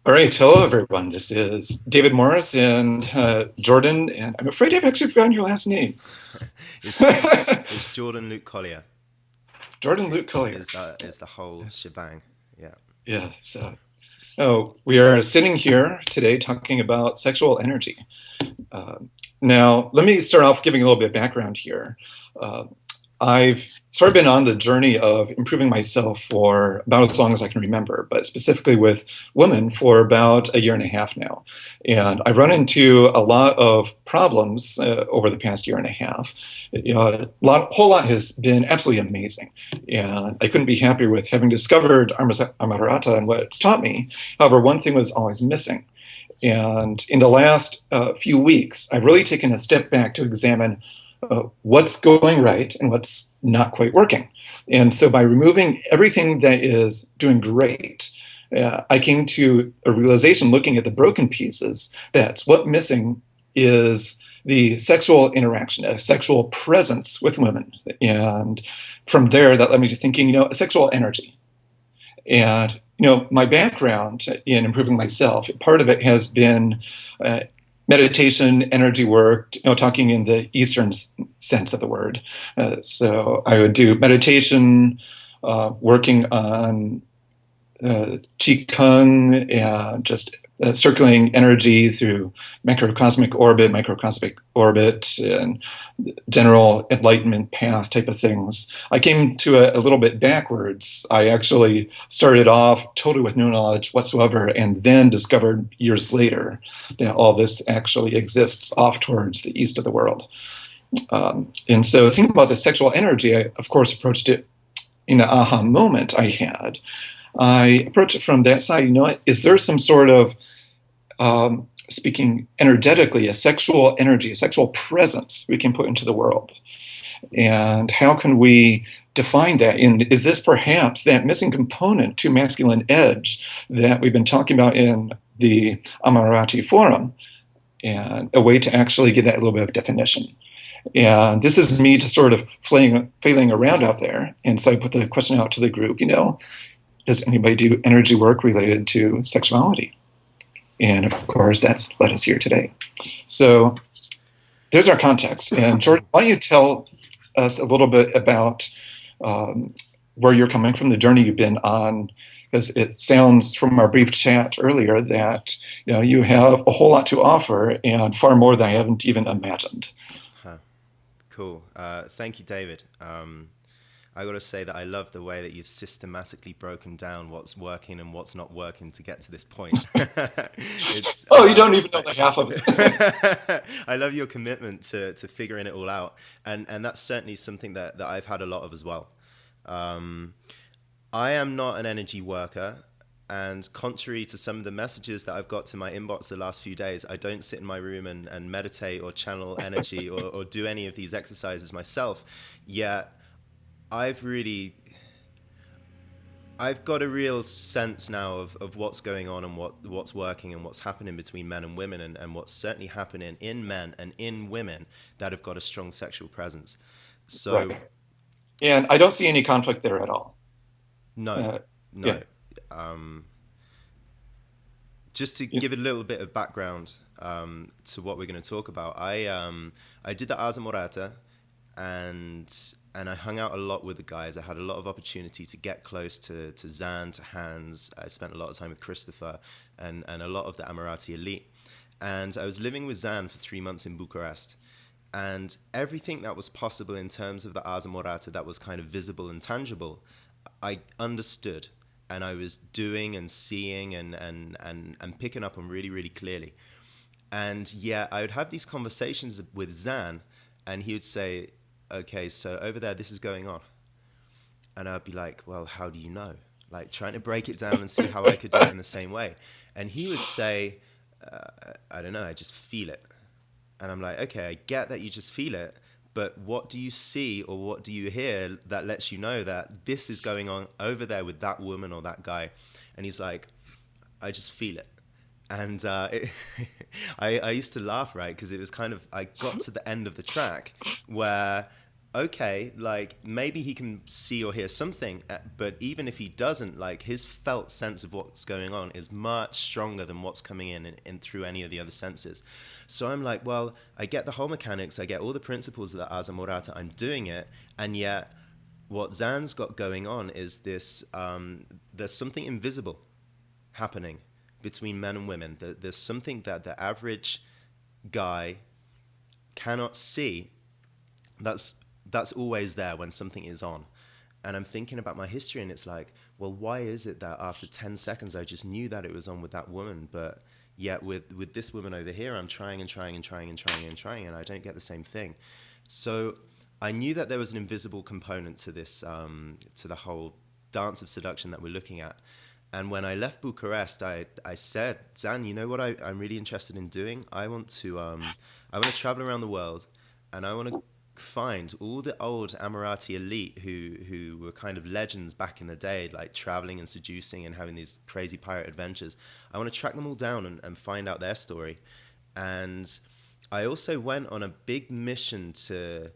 All right, hello everyone. This is David Morris and Jordan, and I'm afraid I've actually forgotten your last name. It's it's Jordan Luke Collier Jordan Luke Collier. is the whole shebang. Yeah. Yeah, oh, we are sitting here today talking about sexual energy. Uh, Now, let me start off giving a little bit of background here. Uh, I've sort of been on the journey of improving myself for about as long as I can remember, but specifically with women for about a year and a half now. And I've run into a lot of problems over the past year and a half. Whole lot has been absolutely amazing. And I couldn't be happier with having discovered Amorata and what it's taught me. However, one thing was always missing. And in the last few weeks, I've really taken a step back to examine what's going right and what's not quite working. And so by removing everything that is doing great, I came to a realization looking at the broken pieces that what's missing is the sexual interaction, a sexual presence with women. And from there, that led me to thinking, a sexual energy. And my background in improving myself, part of it has been uh, meditation, energy work, talking in the Eastern sense of the word. So I would do meditation, working on qigong, and just circulating energy through microcosmic orbit, and general enlightenment path type of things. I came to a little bit backwards. I actually started off totally with no knowledge whatsoever, and then discovered years later that all this actually exists off towards the east of the world. And so, thinking about the sexual energy, I, of course, approached it in the aha moment I had. I approach it from that side. Is there some sort of speaking energetically, a sexual energy, a sexual presence we can put into the world? And how can we define that? And is this perhaps that missing component to masculine edge that we've been talking about in the Amarati Forum? And a way to actually get that little bit of definition. And this is me just sort of flailing around out there. And so I put the question out to the group, does anybody do energy work related to sexuality? And of course, that's led us here today. So there's our context. And Jordan, why don't you tell us a little bit about where you're coming from, the journey you've been on? Because it sounds from our brief chat earlier that you have a whole lot to offer and far more than I haven't even imagined. Huh. Cool. Thank you, David. I got to say that I love the way that you've systematically broken down what's working and what's not working to get to this point. it's Oh, you don't even know the half of it. I love your commitment to figuring it all out, and that's certainly something that I've had a lot of as well. Um, I am not an energy worker. And contrary to some of the messages that I've got to my inbox the last few days, I don't sit in my room and meditate or channel energy or do any of these exercises myself. Yet I've really I've got a real sense now of what's going on and what's working and what's happening between men and women, and what's certainly happening in men and in women that have got a strong sexual presence. So Right. And I don't see any conflict there at all. no, Uh, yeah. no. Um, just to You- give a little bit of background to what we're going to talk about, I did the Amorata, and I hung out a lot with the guys. I had a lot of opportunity to get close to Zan, to Hans. I spent a lot of time with Christopher and a lot of the Amirati elite. And I was living with Zan for 3 months in Bucharest. And everything that was possible in terms of the Ars Amorata that was kind of visible and tangible, I understood. And I was doing and seeing and picking up on really, really clearly. And yeah, I would have these conversations with Zan, and he would say, okay, so over there, this is going on. And I'd be like, well, how do you know? Like trying to break it down and see how I could do it in the same way. And he would say, I don't know, I just feel it. And I'm like, okay, I get that you just feel it, but what do you see or what do you hear that lets you know that this is going on over there with that woman or that guy? And he's like, I just feel it. And I used to laugh, right? Because it was kind of, I got to the end of the track where okay, like maybe he can see or hear something, but even if he doesn't, like his felt sense of what's going on is much stronger than what's coming in through any of the other senses. So I'm like, well, I get the whole mechanics, I get all the principles of the Asa Morata, I'm doing it, and yet what Zan's got going on is this: there's something invisible happening between men and women. There's something that the average guy cannot see that's that's always there when something is on. And I'm thinking about my history, and it's like, well, why is it that after 10 seconds I just knew that it was on with that woman, but yet with this woman over here I'm trying and trying and trying and trying and trying, and I don't get the same thing. So I knew that there was an invisible component to this, to the whole dance of seduction that we're looking at. And when I left Bucharest, I said, Zan, you know what I'm really interested in doing? I want to travel around the world, and I want to find all the old Amorati elite who were kind of legends back in the day, like traveling and seducing and having these crazy pirate adventures. I want to track them all down and find out their story. And I also went on a big mission to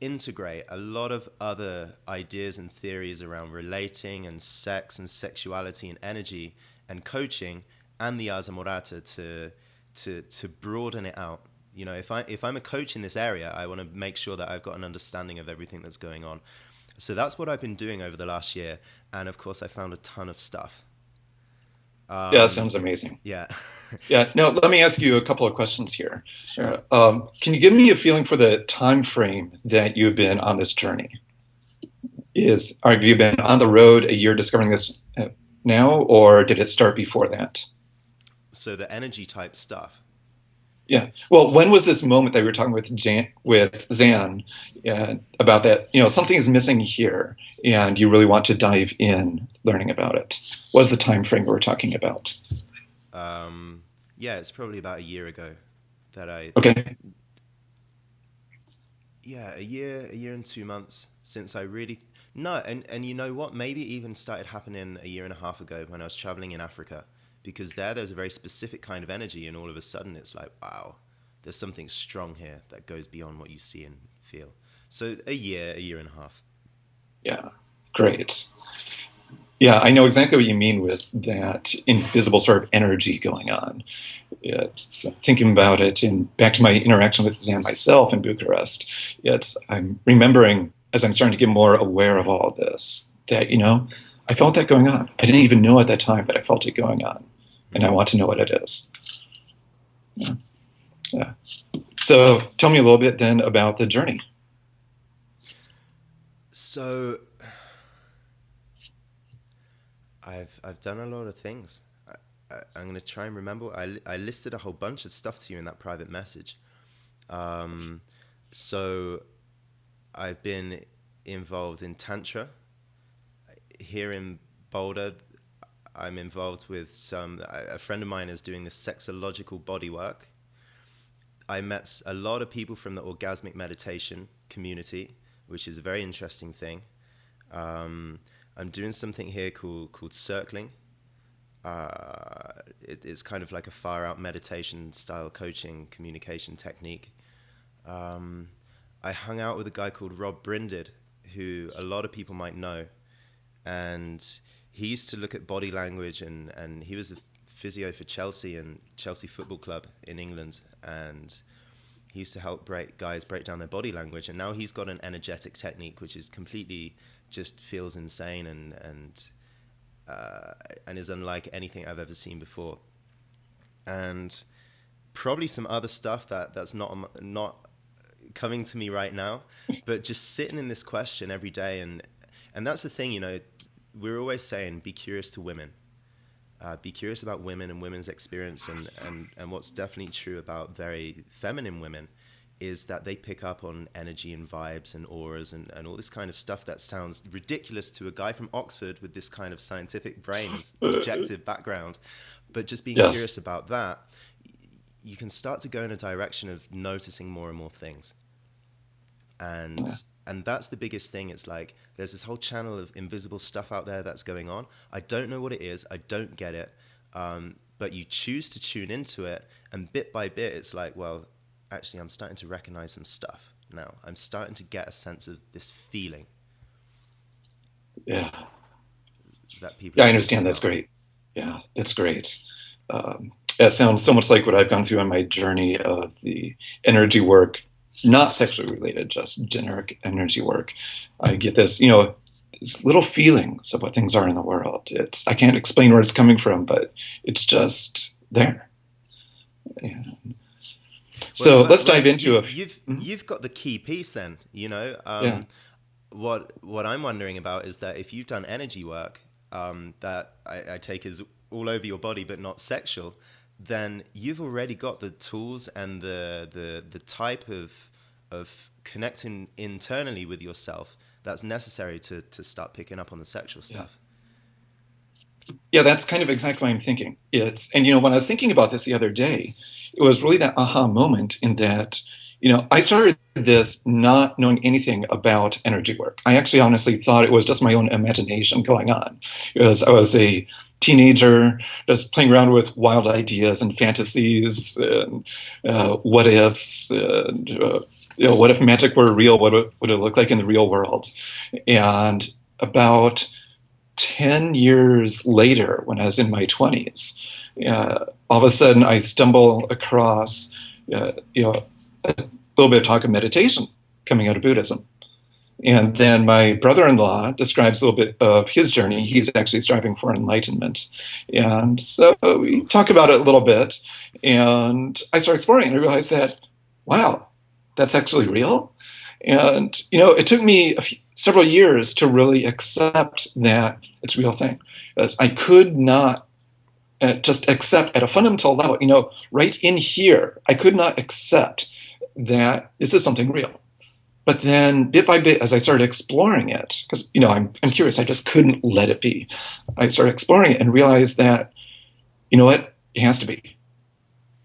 integrate a lot of other ideas and theories around relating and sex and sexuality and energy and coaching and the Asa Morata to broaden it out. You know, if I'm a coach in this area, I want to make sure that I've got an understanding of everything that's going on. So that's what I've been doing over the last year, and of course, I found a ton of stuff. Yeah, that Um, sounds amazing. yeah. Yeah. Now, let me ask you a couple of questions here. Sure. Can you give me a feeling for the time frame that you've been on this journey? Have you been on the road a year discovering this now, or did it start before that? So the energy type stuff. Yeah. Well, when was this moment that we were talking with Zan about that? You know, something is missing here, and you really want to dive in, learning about it. What was the time frame we were talking about? Um, yeah, it's probably about a year ago that I, Okay. yeah, a year and 2 months since I really, no, and you know what? Maybe it even started happening a year and a half ago when I was traveling in Africa, because there's a very specific kind of energy, and all of a sudden it's like, wow, there's something strong here that goes beyond what you see and feel. So a year and a half. Yeah. Great. Yeah, I know exactly what you mean with that invisible sort of energy going on. It's thinking about it and back to my interaction with Zan myself in Bucharest. I'm remembering as I'm starting to get more aware of all this that, I felt that going on. I didn't even know at that time, but I felt it going on. And I Mm. want to know what it is. Yeah. Yeah. So tell me a little bit then about the journey. So I've done a lot of things. I'm going to try and remember. I listed a whole bunch of stuff to you in that private message. Um, so I've been involved in Tantra. Here in Boulder, I'm involved with a friend of mine is doing this sexological body work. I met a lot of people from the orgasmic meditation community, which is a very interesting thing. Um, I'm doing something here called circling. It's kind of like a far out meditation style coaching communication technique. Um, I hung out with a guy called Rob Brinded, who a lot of people might know, and he used to look at body language, and he was a physio for Chelsea and Chelsea Football Club in England, and he used to help guys break down their body language, and now he's got an energetic technique which is completely just feels insane and is unlike anything I've ever seen before. And probably some other stuff that's not coming to me right now, but just sitting in this question every day, and that's the thing, we're always saying be curious to women, be curious about women and women's experience, and what's definitely true about very feminine women is that they pick up on energy and vibes and auras and all this kind of stuff that sounds ridiculous to a guy from Oxford with this kind of scientific brain and objective background. But just being Yes. curious about that, you can start to go in a direction of noticing more and more things. And Yeah. and that's the biggest thing. It's like there's this whole channel of invisible stuff out there that's going on. I don't know what it is. I don't get it. But you choose to tune into it, and bit by bit, it's like, well, actually, I'm starting to recognize some stuff. now. I'm starting to get a sense of this feeling Yeah. that people are Yeah, I talking understand. That's about. great. Yeah, that's great. That sounds so much like what I've gone through on my journey of the energy work, not sexually related, just generic energy work. I get this, these little feelings of what things are in the world. I can't explain where it's coming from, but it's just there. Yeah. So let's dive into a. Mhm. You've got the key piece then. Yeah, What I'm wondering about is that if you've done energy work, that I take is all over your body but not sexual, then you've already got the tools and the type of connecting internally with yourself that's necessary to start picking up on the sexual yeah. stuff. Yeah, that's kind of exactly what I'm thinking. When I was thinking about this the other day, it was really that aha moment in that, I started this not knowing anything about energy work. I actually honestly thought it was just my own imagination going on because I was a teenager just playing around with wild ideas and fantasies and what ifs and, what if magic were real? What would it look like in the real world? And about 10 years later, when I was in my 20s, all of a sudden I stumble across, a little bit of talk of meditation coming out of Buddhism. And then my brother in law describes a little bit of his journey. He's actually striving for enlightenment. And so we Oof. talk about it a little bit. And I start exploring and I realized that, wow, that's actually real. And, it took me several years to really accept that it's a real thing. Because I could not just accept at a fundamental level, right in here, I could not accept that this is something real. But then bit by bit, as I started exploring it, because I'm curious, I just couldn't let it be. I started exploring it and realized that, you know what, it has to be.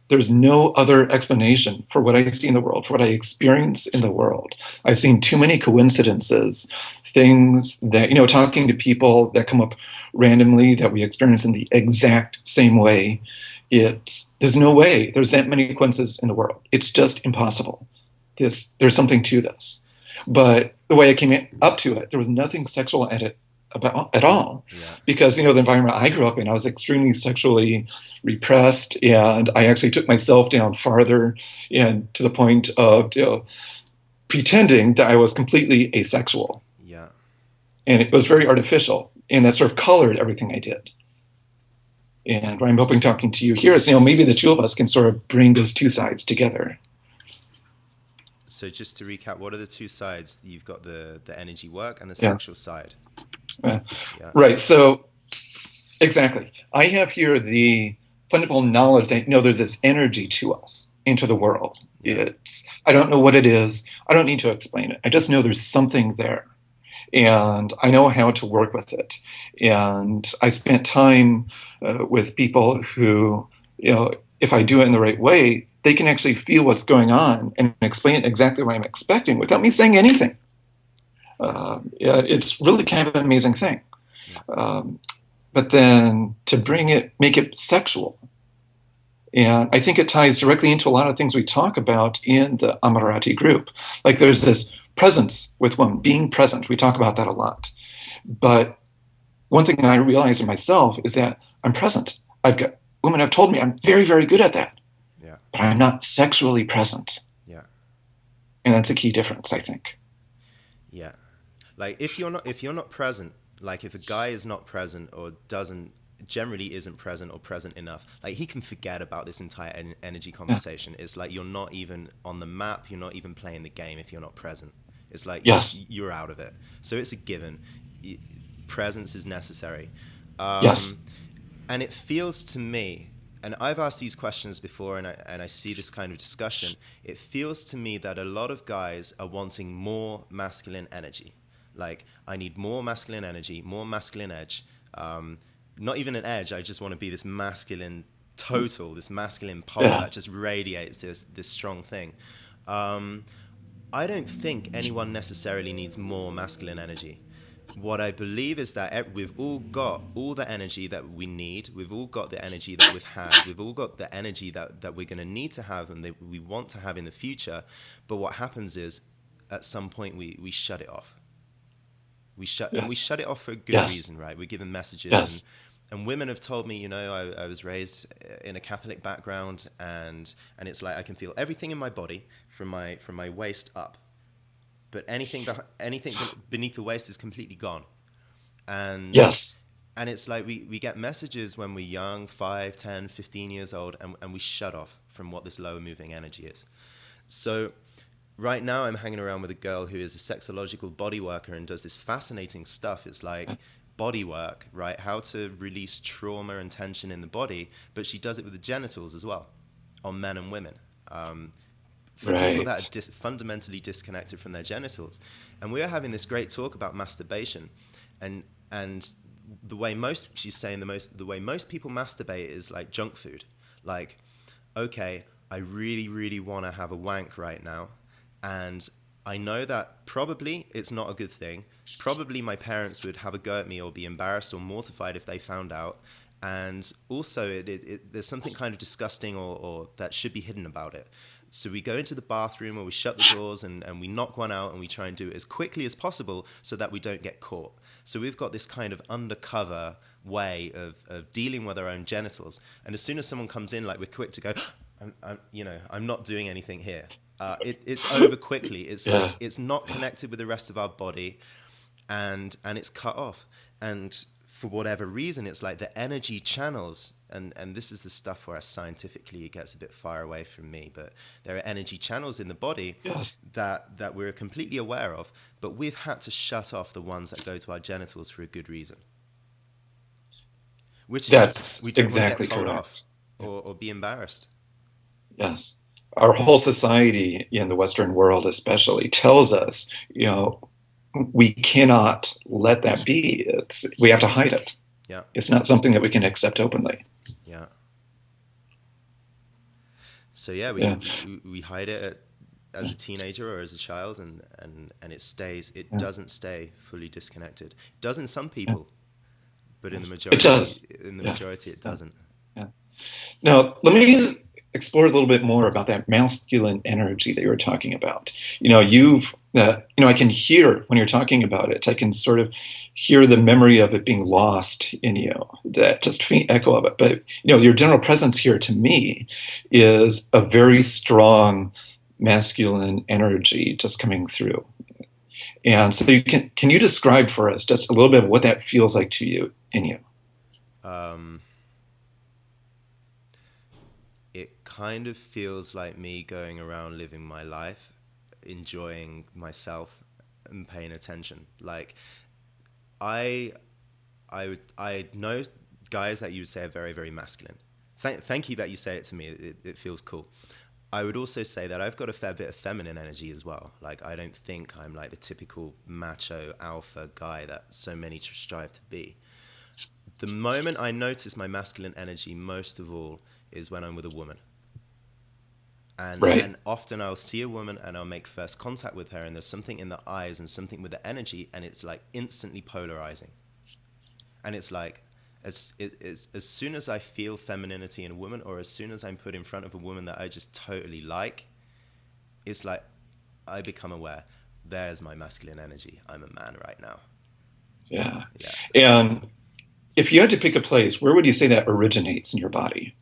There's no other explanation for what I see in the world, for what I experience in the world. I've seen too many coincidences, things that, talking to people that come up randomly that we experience in the exact same way. There's no way there's that many coincidences in the world. It's just impossible. There's something to this. But the way I came up to it, there was nothing sexual at all, Yeah. because the environment I grew up in, I was extremely sexually repressed, and I actually took myself down farther, and to the point of pretending that I was completely asexual, Yeah. and it was very artificial, and that sort of colored everything I did. And what I'm hoping talking to you here is, maybe the two of us can sort of bring those two sides together. So just to recap, what are the two sides? You've got the energy work and the Yeah. sexual side. Uh, Yeah. right. So exactly. I have here the fundamental knowledge that there's this energy to us into the world. Yeah. I don't know what it is. I don't need to explain it. I just know there's something there. And I know how to work with it. And I spent time with people who, if I do it in the right way, they can actually feel what's going on and explain it exactly what I'm expecting without me saying anything. Yeah. Yeah, it's really kind of an amazing thing. Yeah. Um, but then to make it sexual. And I think it ties directly into a lot of things we talk about in the Amorati group. Like there's this presence with women, being present. We talk about that a lot. But one thing I realize in myself is that I'm present. I've got women have told me I'm very, very good at that, Yeah. but I'm not sexually present. Yeah. And that's a key difference, I think. Yeah. Like if you're not present, like if a guy is not present or doesn't generally isn't present or present enough, like he can forget about this entire energy Yeah. conversation. It's like you're not even on the map, you're not even playing the game if you're not present. It's like Yes. you're out of it. So it's a given. Presence is necessary. Um, Yes. and it feels to me, and I've asked these questions before, and I see this kind of discussion. It feels to me that a lot of guys are wanting more masculine energy. Like, I need more masculine energy, more masculine edge. Not even an edge. I just want to be this masculine total, this masculine pole Yeah. that just radiates this strong thing. Um, I don't think anyone necessarily needs more masculine energy. What I believe is that we've all got all the energy that we need. We've all got the energy that we've had. We've all got the energy that we're going to need to have and that we want to have in the future. But what happens is at some point we shut it off. We Yes. shut it off for a good Yes. reason, right? We're given messages, Yes. and women have told me, I was raised in a Catholic background, and it's like I can feel everything in my body from my waist up, but anything beneath the waist is completely gone. And Yes. and it's like we get messages when we're young, 5, 10, 15 years old, and we shut off from what this lower moving energy is. So right now I'm hanging around with a girl who is a sexological body worker and does this fascinating stuff. It's like body work, right? How to release trauma and tension in the body, but she does it with the genitals as well, on men and women. Um, for people that Right. are fundamentally disconnected from their genitals. And we were having this great talk about masturbation, and and the way most she's saying the way most people masturbate is like junk food. Like, okay, I really really want to have a wank right now, and I know that probably it's not a good thing. Probably my parents would have a go at me or be embarrassed or mortified if they found out. And also, there's something kind of disgusting or that should be hidden about it. So we go into the bathroom or we shut the doors and we knock one out and we try and do it as quickly as possible so that we don't get caught. So we've got this kind of undercover way of dealing with our own genitals. And as soon as someone comes in, like we're quick to go, I'm not doing anything here. It's over quickly. It's Yeah. like it's not connected with the rest of our body, and it's cut off. And for whatever reason, it's like the energy channels. And this is the stuff where scientifically it gets a bit far away from me, but there are energy channels in the body Yes. that we're completely aware of, but we've had to shut off the ones that go to our genitals for a good reason, which is That's we don't want to get exactly told off correct. Yeah. or be embarrassed. Yes. Our whole society in the Western world, especially, tells us, we cannot let that be. We have to hide it. Yeah, It's not something that we can accept openly. yeah. So yeah, Yeah. we hide it as a teenager or as a child, and it stays. It Yeah. doesn't stay fully disconnected. It does in some Yeah. people, but It does. in the Yeah. majority, it Yeah. doesn't. Yeah. Now, let me explore a little bit more about that masculine energy that you were talking about. I can hear when you're talking about it, I can sort of hear the memory of it being lost in you, that just faint echo of it. But, your general presence here to me is a very strong masculine energy just coming through. And so can you describe for us just a little bit of what that feels like to you in you? Um, it kind of feels like me going around living my life, enjoying myself, and paying attention. Like I I know guys that you would say are very very masculine. Thank you that you say it to me. It feels cool. I would also say that I've got a fair bit of feminine energy as well. Like I don't think I'm like the typical macho alpha guy that so many strive to be. The moment I notice my masculine energy most of all is when I'm with a woman. Right. And often I'll see a woman and I'll make first contact with her and there's something in the eyes and something with the energy and it's like instantly polarizing. And it's like as soon as I feel femininity in a woman or as soon as I'm put in front of a woman that I just totally like, it's like I become aware. There's my masculine energy. I'm a man right now. Yeah. Yeah. And if you had to pick a place, where would you say that originates in your body?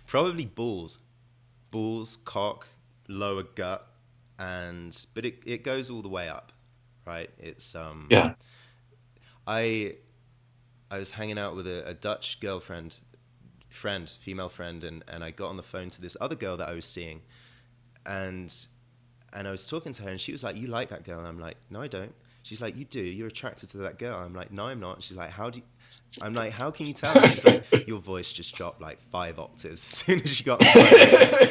Probably balls. Balls, cock, lower gut, and but it goes all the way up, right? It's Yeah. I I was hanging out with a Dutch female friend, and I got on the phone to this other girl that I was seeing, and I was talking to her, and she was like, "You like that girl?" And I'm like, "No, I don't." She's like, "You do. You're attracted to that girl." I'm like, "No, I'm not." She's like, "How do you?" I'm like, "How can you tell?" And she's like, "Your voice just dropped like 5 octaves as soon as you got on the phone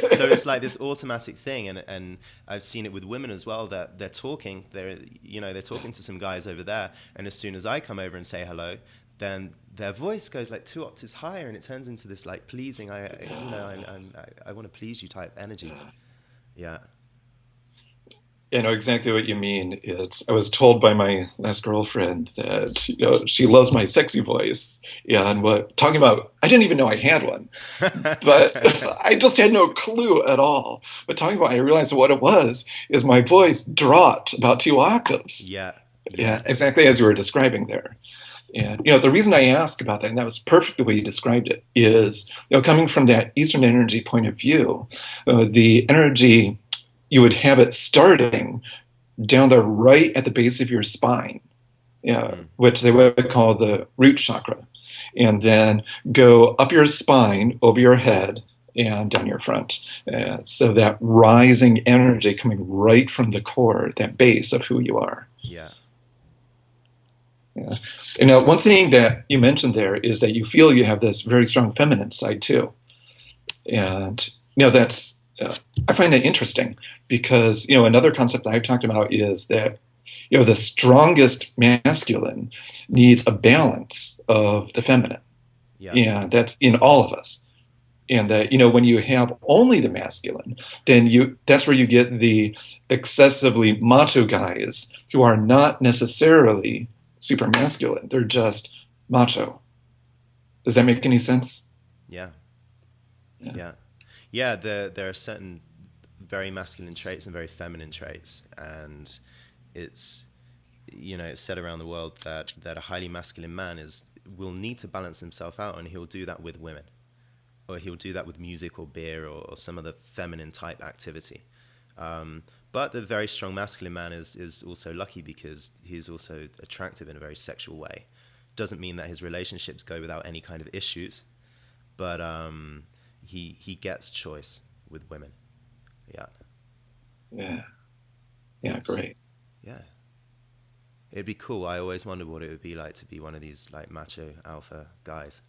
with me." So it's like this automatic thing, and I've seen it with women as well that they're talking to some guys over there, and as soon as I come over and say hello, then their voice goes like 2 octaves higher, and it turns into this like pleasing, I want to please you type energy. Yeah. I know exactly what you mean. I was told by my last girlfriend that, she loves my sexy voice. Yeah, and talking about, I didn't even know I had one, but I just had no clue at all. But talking about, I realized what it was is my voice dropped about 2 octaves. Yeah, Yeah, yeah, exactly as you were describing there. And the reason I ask about that, and that was perfect the way you described it, is coming from that Eastern energy point of view, the energy you would have it starting down the right at the base of your spine, mm, which they would call the root chakra, and then go up your spine, over your head, and down your front. yeah, So that rising energy coming right from the core, that base of who you are. yeah, Yeah. And one thing that you mentioned there is that you feel you have this very strong feminine side too. And, that's, I find that interesting because, another concept that I've talked about is that, the strongest masculine needs a balance of the feminine. yeah, And that's in all of us. And that, when you have only the masculine, then that's where you get the excessively macho guys who are not necessarily super masculine. They're just macho. Does that make any sense? yeah, Yeah. yeah. Yeah, there are certain very masculine traits and very feminine traits, and it's it's said around the world that a highly masculine man is will need to balance himself out, and he'll do that with women, or he'll do that with music or beer or some other feminine type activity. But the very strong masculine man is also lucky because he's also attractive in a very sexual way. Doesn't mean that his relationships go without any kind of issues, but he gets choice with women. Yeah, Yeah. Yeah. it's Great. yeah. It'd be cool. I always wondered what it would be like to be one of these like macho alpha guys.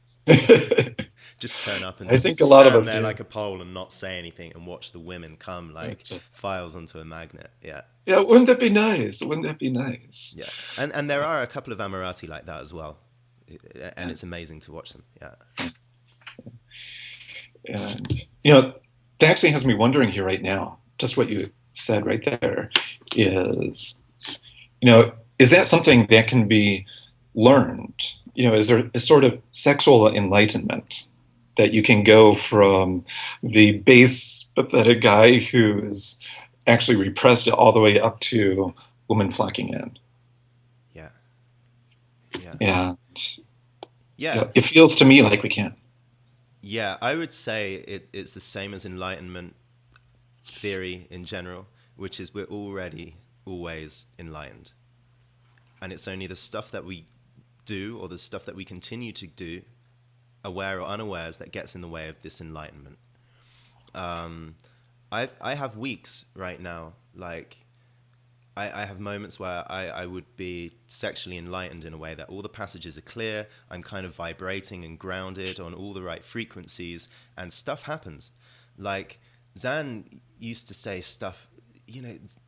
Just turn up and I think a lot of stand us there do. like a pole and not say anything and watch the women come like files onto a magnet. Yeah. Yeah. Wouldn't that be nice? Wouldn't that be nice? Yeah. And there are a couple of Amorati like that as well. And Yeah. it's amazing to watch them. Yeah. And, that actually has me wondering here right now, just what you said right there is, is that something that can be learned? Is there a sort of sexual enlightenment that you can go from the base pathetic guy who's actually repressed it all the way up to women flocking in? Yeah. Yeah. Yeah. Yeah. It feels to me like we can. Yeah. I would say it's the same as enlightenment theory in general, which is we're already always enlightened. And it's only the stuff that we do or the stuff that we continue to do, aware or unawares, that gets in the way of this enlightenment. Um, I have weeks right now, like I have moments where I would be sexually enlightened in a way that all the passages are clear. I'm kind of vibrating and grounded on all the right frequencies, and stuff happens. Like Zan used to say stuff.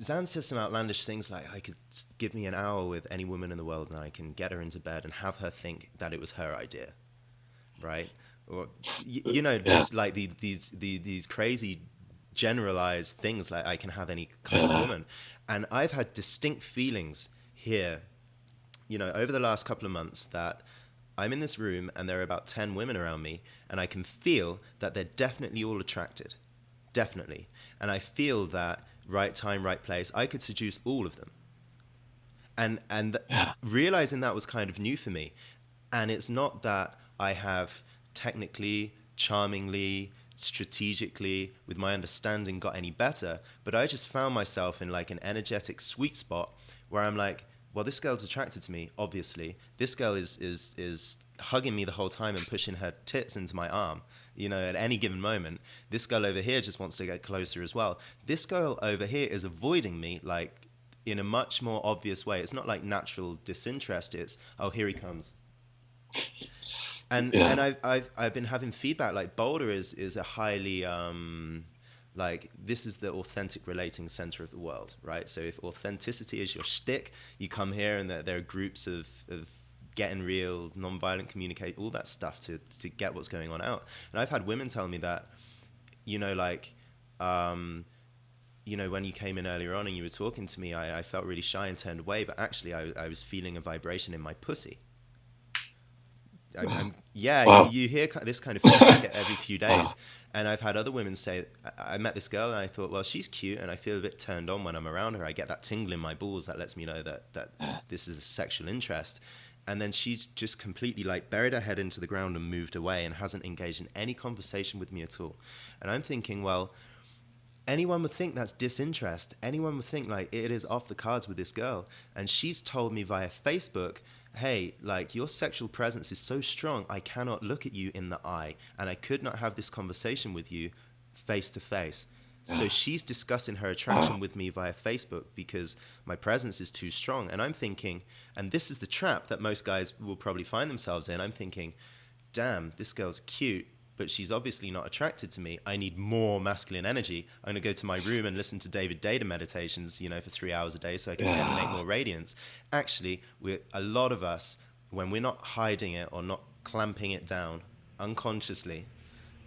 Zan says some outlandish things like, "I could give me an hour with any woman in the world, and I can get her into bed and have her think that it was her idea." Right? Or Yeah. just like these crazy generalized things like I can have any kind of Uh, woman. And I've had distinct feelings here, over the last couple of months that I'm in this room and there are about 10 women around me, and I can feel that they're definitely all attracted. Definitely. And I feel that right time, right place, I could seduce all of them. And yeah. realizing that was kind of new for me. And it's not that I have technically, charmingly, strategically, with my understanding, got any better, but I just found myself in like an energetic sweet spot where I'm like, well, this girl's attracted to me, obviously. This girl is hugging me the whole time and pushing her tits into my arm, at any given moment. This girl over here just wants to get closer as well. This girl over here is avoiding me, like, in a much more obvious way. It's not like natural disinterest. It's, oh, here he comes. And Yeah. I've been having feedback like Boulder is a highly like this is the authentic relating center of the world, right? So if authenticity is your shtick, you come here and there are groups of getting real, non-violent communicate, all that stuff to get what's going on out. And I've had women tell me that, like, um, when you came in earlier on and you were talking to me, I felt really shy and turned away, but actually I was feeling a vibration in my pussy. Yeah, Wow. you hear this kind of feedback every few Wow. days. And I've had other women say, I met this girl and I thought, well, she's cute and I feel a bit turned on when I'm around her. I get that tingle in my balls that lets me know that this is a sexual interest. And then she's just completely like buried her head into the ground and moved away and hasn't engaged in any conversation with me at all. And I'm thinking, well, anyone would think that's disinterest. Anyone would think like it is off the cards with this girl. And she's told me via Facebook, hey, like your sexual presence is so strong, I cannot look at you in the eye. And I could not have this conversation with you face to face. So Yeah. she's discussing her attraction Wow. with me via Facebook because my presence is too strong. And I'm thinking, and this is the trap that most guys will probably find themselves in. I'm thinking, damn, this girl's cute, but she's obviously not attracted to me. I need more masculine energy. I'm going to go to my room and listen to David Data meditations, for 3 hours a day so I can emanate Yeah. more radiance. Actually, a lot of us, when we're not hiding it or not clamping it down unconsciously,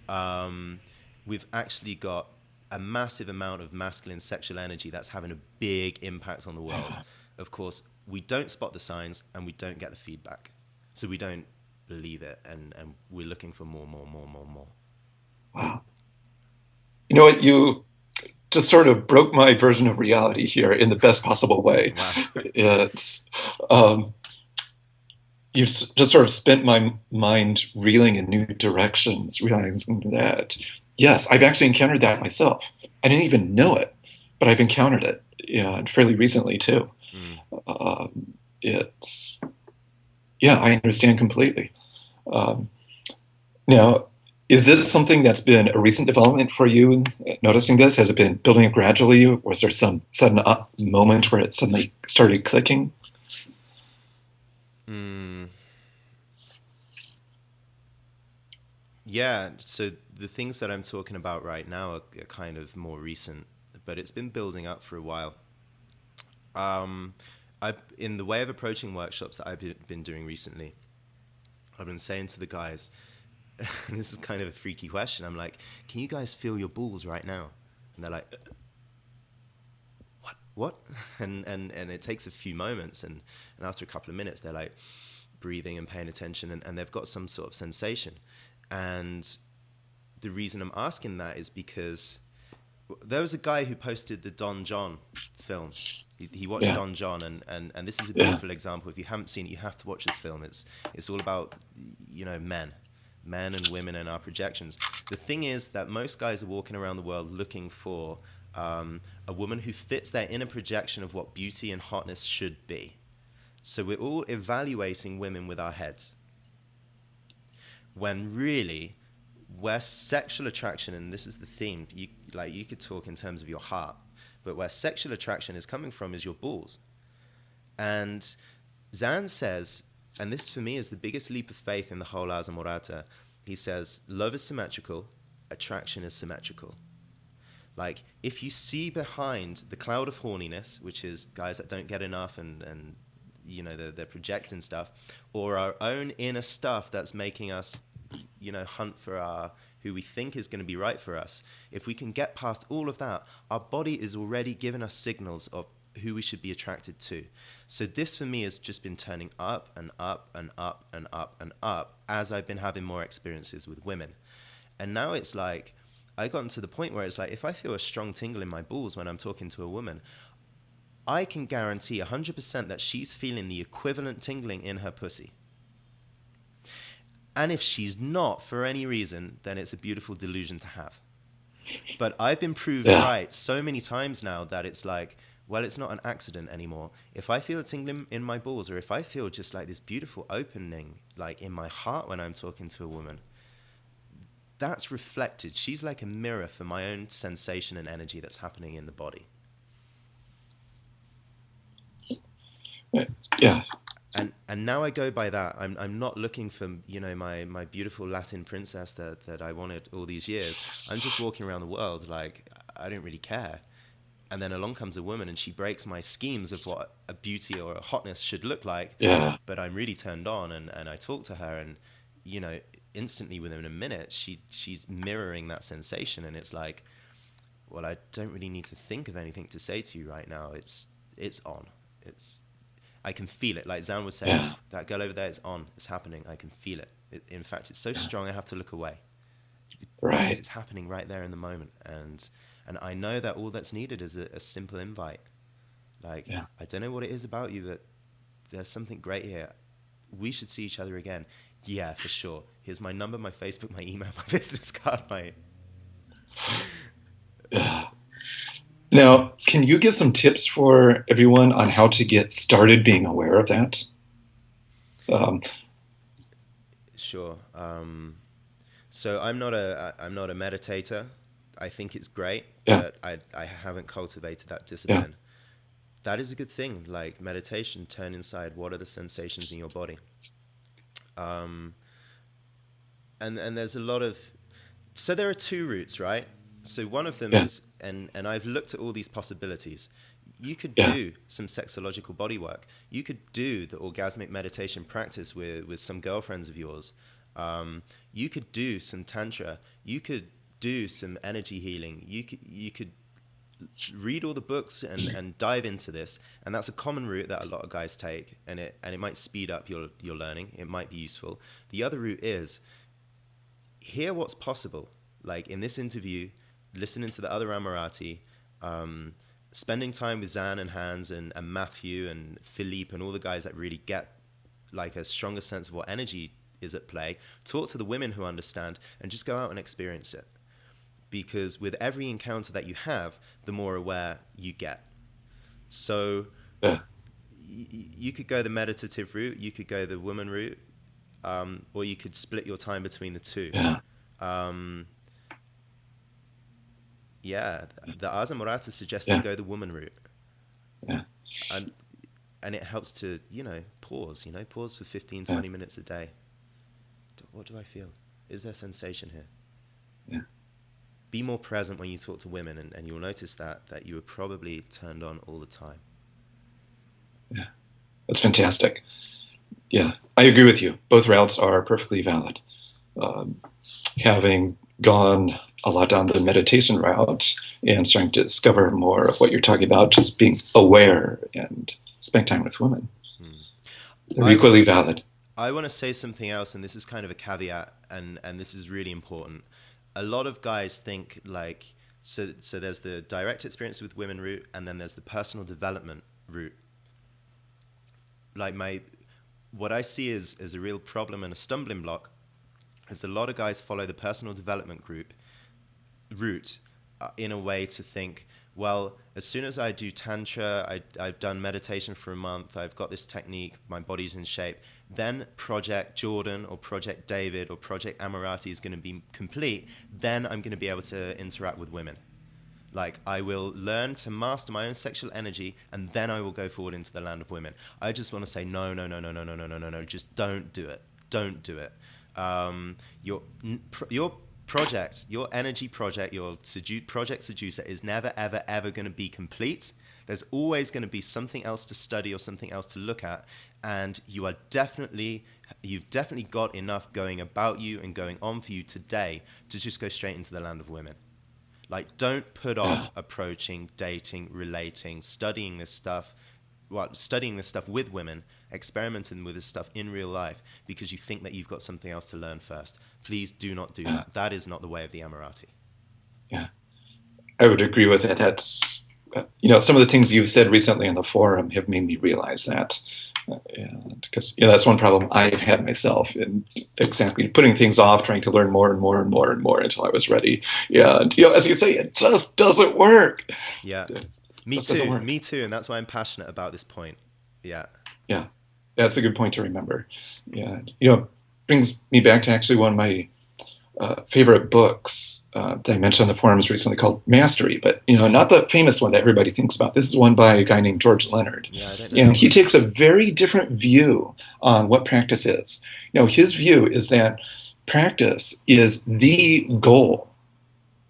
um, we've actually got a massive amount of masculine sexual energy that's having a big impact on the world. Of course, we don't spot the signs and we don't get the feedback. So we don't believe it and we're looking for more, more, more, more, more. Wow. You know what? You just sort of broke my version of reality here in the best possible way. Wow. It's um, you just sort of spent my mind reeling in new directions, realizing that yes, I've actually encountered that myself. I didn't even know it, but I've encountered it, yeah, and fairly recently too. Mm. It's yeah, I understand completely. Um, Now, is this something that's been a recent development for you, noticing this? Has it been building up gradually, or was there some sudden moment where it suddenly started clicking? Mm. Yeah, so the things that I'm talking about right now are kind of more recent, but it's been building up for a while. Um, in the way of approaching workshops that I've been doing recently, I've been saying to the guys, and this is kind of a freaky question. I'm like, can you guys feel your balls right now? And they're like, what? And it takes a few moments, and after a couple of minutes, they're like breathing and paying attention, and they've got some sort of sensation. And the reason I'm asking that is because there was a guy who posted the Don John film. He watched Yeah, Don John, and this is a yeah, beautiful example. If you haven't seen it, you have to watch this film. It's all about men and women and our projections. The thing is that most guys are walking around the world looking for a woman who fits their inner projection of what beauty and hotness should be. So we're all evaluating women with our heads, when really where sexual attraction, and this is the theme, you could talk in terms of your heart, but where sexual attraction is coming from is your balls. And Zan says, and this for me is the biggest leap of faith in the whole Ars Amorata, he says love is symmetrical, attraction is symmetrical. Like, if you see behind the cloud of horniness, which is guys that don't get enough and they're projecting stuff, or our own inner stuff that's making us, hunt for our who we think is going to be right for us. If we can get past all of that, our body is already giving us signals of who we should be attracted to. So this for me has just been turning up and up and up and up and up as I've been having more experiences with women. And now it's like, I gotten to the point where it's like, if I feel a strong tingle in my balls when I'm talking to a woman, I can guarantee 100% that she's feeling the equivalent tingling in her pussy. And if she's not, for any reason, then it's a beautiful delusion to have. But I've been proved yeah, right so many times now that it's like, well, it's not an accident anymore. If I feel a tingling in my balls, or if I feel just like this beautiful opening, like in my heart when I'm talking to a woman, that's reflected. She's like a mirror for my own sensation and energy that's happening in the body. yeah, And now I go by that. I'm not looking for my beautiful Latin princess that I wanted all these years. I'm just walking around the world like I don't really care. And then along comes a woman and she breaks my schemes of what a beauty or a hotness should look like. yeah, But I'm really turned on, and I talk to her, and you know instantly within a minute she's mirroring that sensation, and it's like, well, I don't really need to think of anything to say to you right now. It's on. It's I can feel it. Like Zan was saying, Yeah. that girl over there is on. It's happening. I can feel it. In fact, it's so strong I have to look away because Right. it's happening right there in the moment. And I know that all that's needed is a simple invite. Like, Yeah. I don't know what it is about you, but there's something great here. We should see each other again. Yeah, for sure. Here's my number, my Facebook, my email, my business card, my Yeah. Now, can you give some tips for everyone on how to get started being aware of that? Um, sure. So I'm not a meditator. I think it's great, yeah. but I haven't cultivated that Yeah. discipline. That is a good thing. Like meditation, turn inside. What are the sensations in your body? Um, and there's a lot of so there are two routes, right? So one of them Yeah. is, and I've looked at all these possibilities. You could Yeah. do some sexological body work. You could do the orgasmic meditation practice with some girlfriends of yours. You could do some tantra. You could do some energy healing. You could read all the books and dive into this. And that's a common route that a lot of guys take, and it might speed up your learning. It might be useful. The other route is hear what's possible. Like in this interview, listening to the other Amorati, spending time with Zan and Hans and Matthew and Philippe and all the guys that really get like a stronger sense of what energy is at play. Talk to the women who understand and just go out and experience it. Because with every encounter that you have, the more aware you get. So Yeah. you could go the meditative route, you could go the woman route, or you could split your time between the two. Yeah. Um, yeah, the Asa Morata suggested Yeah. go the woman route, Yeah. and and it helps to pause, pause for 15, Yeah. 20 minutes a day. What do I feel? Is there sensation here? Yeah. Be more present when you talk to women, and you'll notice that you are probably turned on all the time. Yeah. That's fantastic. Yeah. I agree with you. Both routes are perfectly valid. Um, Having gone a lot down the meditation route and starting to discover more of what you're talking about, just being aware and spending time with women, Hmm. they're I equally valid. I want to say something else, and this is kind of a caveat, and this is really important. A lot of guys think like so. There's the direct experience with women route, and then there's the personal development route. Like what I see is a real problem and a stumbling block is a lot of guys follow the personal development route in a way to think, well, as soon as I do tantra, I've done meditation for a month, I've got this technique, my body's in shape, then Project Jordan or Project David or Project Amorati is going to be complete, then I'm going to be able to interact with women. Like, I will learn to master my own sexual energy, and then I will go forward into the land of women. I just want to say, no, no, no, no, no, no, no, no, no, no. Just don't do it. Don't do it. Your project, your energy project, your project seducer is never, ever, ever going to be complete. There's always going to be something else to study or something else to look at, and you've definitely got enough going about you and going on for you today to just go straight into the land of women. Like, don't put Yeah. off approaching, dating, relating, studying this stuff with women, experimenting with this stuff in real life because you think that you've got something else to learn first. Please do not do Yeah. that. That is not the way of the Amorati. Yeah. I would agree with it. That's, some of the things you've said recently on the forum have made me realize that. Because that's one problem I've had myself in exactly putting things off, trying to learn more and more and more and more until I was ready. Yeah, and, as you say, it just doesn't work. Yeah. It Me just doesn't too. work. Me too. And that's why I'm passionate about this point. Yeah. Yeah, that's a good point to remember. Yeah, brings me back to actually one of my favorite books that I mentioned on the forums recently called Mastery, but not the famous one that everybody thinks about. This is one by a guy named George Leonard, Yeah, I don't know and that he one. takes a very different view on what practice is. His view is that practice is the goal.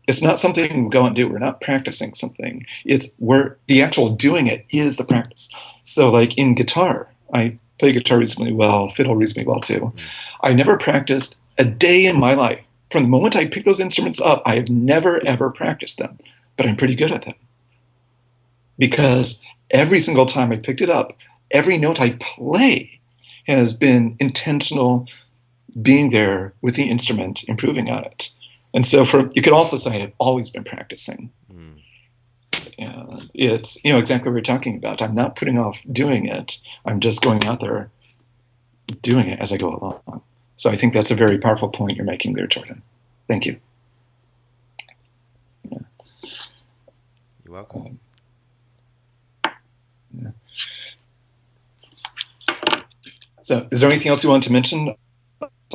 It's not something we go and do. We're not practicing something. The actual doing it is the practice. So, like in guitar, I play guitar reasonably well, fiddle reasonably well too. Mm. I never practiced a day in my life. From the moment I picked those instruments up, I have never ever practiced them. but I'm pretty good at them because every single time I picked it up, every note I play has been intentional being there with the instrument, improving on it. And so for you could also say I've always been practicing. Mm. And it's exactly what we're talking about. I'm not putting off doing it. I'm just going out there doing it as I go along. So I think that's a very powerful point you're making there, Jordan. Thank you. Yeah. You're welcome. Yeah. So is there anything else you want to mention?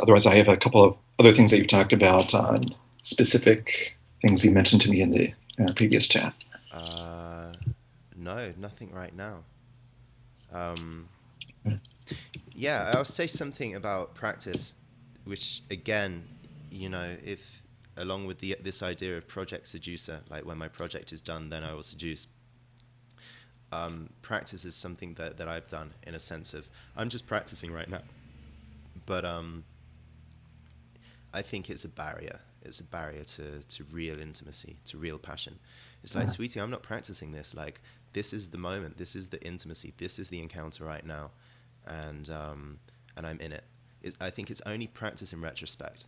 Otherwise, I have a couple of other things that you've talked about on specific things you mentioned to me in our previous chat. Uh, no, nothing right now. Um, yeah, I'll say something about practice, which again, if along with this idea of project seducer, like when my project is done, then I will seduce. Practice is something that I've done in a sense of I'm just practicing right now, but I think it's a barrier. It's a barrier to real intimacy, to real passion. It's like, sweetie, I'm not practicing this. Like, this is the moment. This is the intimacy. This is the encounter right now, and I'm in it. I think it's only practice in retrospect.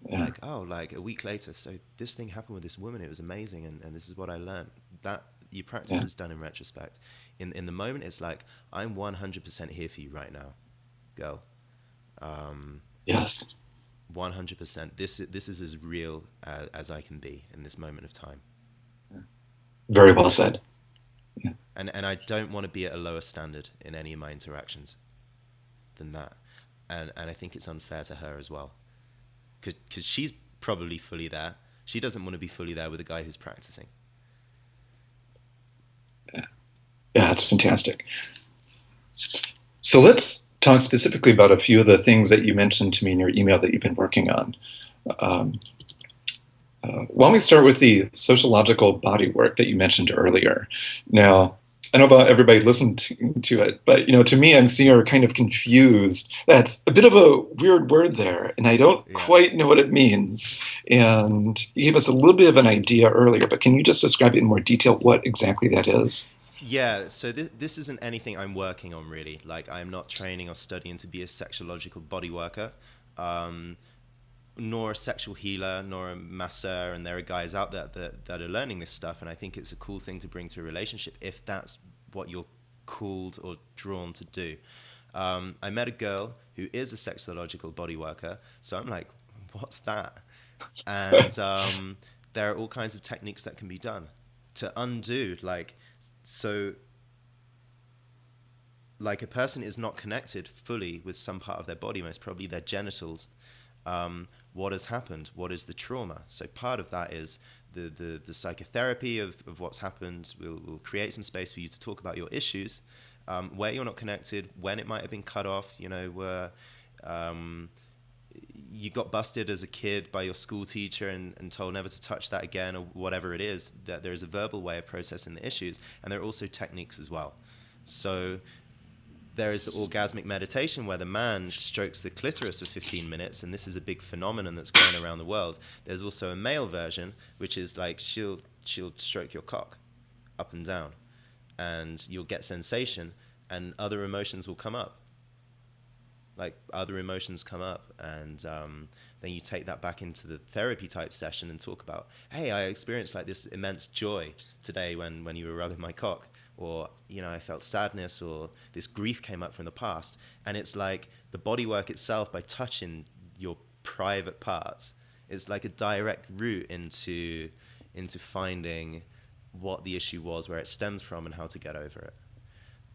Yeah, Like, oh, like a week later, so this thing happened with this woman. It was amazing, and this is what I learned. That your practice yeah, is done in retrospect. In the moment, it's like I'm 100% here for you right now, girl. Um, yes, 100%. This is as real as I can be in this moment of time, very well said. Yeah, and I don't want to be at a lower standard in any of my interactions than that, and I think it's unfair to her as well, because she's probably fully there. She doesn't want to be fully there with a guy who's practicing. yeah, that's fantastic. So let's talk specifically about a few of the things that you mentioned to me in your email that you've been working on. Um, why don't we start with the sociological body work that you mentioned earlier? Now, I don't know about everybody listening to it, but to me, I'm seeing her kind of confused. That's a bit of a weird word there, and I don't Yeah. quite know what it means. And you gave us a little bit of an idea earlier, but can you just describe it in more detail what exactly that is? Yeah, so this isn't anything I'm working on really. Like I'm not training or studying to be a sexological body worker. Um, Nor a sexual healer, nor a masseur, and there are guys out there that are learning this stuff, and I think it's a cool thing to bring to a relationship if that's what you're called or drawn to do. I met a girl who is a sexological body worker, so I'm like, what's that? And there are all kinds of techniques that can be done to undo, so like a person is not connected fully with some part of their body, most probably their genitals. What has happened? What is the trauma? So part of that is the psychotherapy of what's happened. We'll create some space for you to talk about your issues, where you're not connected, when it might have been cut off, where um, you got busted as a kid by your school teacher and told never to touch that again or whatever it is, that there is a verbal way of processing the issues. And there are also techniques as well. So there is the orgasmic meditation where the man strokes the clitoris for 15 minutes, and this is a big phenomenon that's going around the world. There's also a male version, which is like she'll stroke your cock up and down, and you'll get sensation, and other emotions will come up. Like other emotions come up, and then you take that back into the therapy type session and talk about, hey, I experienced like this immense joy today when you were rubbing my cock, or I felt sadness, or this grief came up from the past. And it's like the body work itself, by touching your private parts, is like a direct route into finding what the issue was, where it stems from, and how to get over it.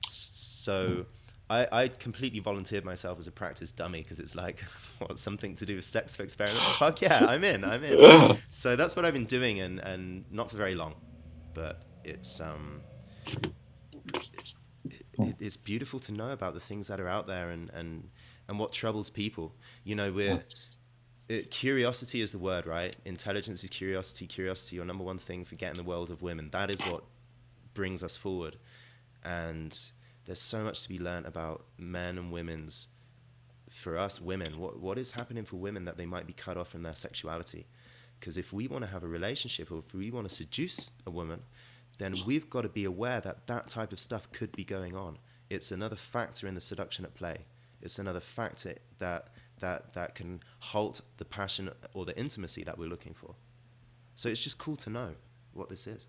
So I completely volunteered myself as a practice dummy, because it's like, what, something to do with sex for experiment? Fuck yeah, I'm in. Yeah. So that's what I've been doing, and not for very long, but it's beautiful to know about the things that are out there, and what troubles people. Curiosity is the word, right? Intelligence is curiosity. Curiosity, your number one thing for getting the world of women. That is what brings us forward. And there's so much to be learned about men and women's. For us women, what is happening for women that they might be cut off from their sexuality? Because if we want to have a relationship or if we want to seduce a woman, then we've got to be aware that that type of stuff could be going on. It's another factor in the seduction at play. It's another factor that can halt the passion or the intimacy that we're looking for. So it's just cool to know what this is.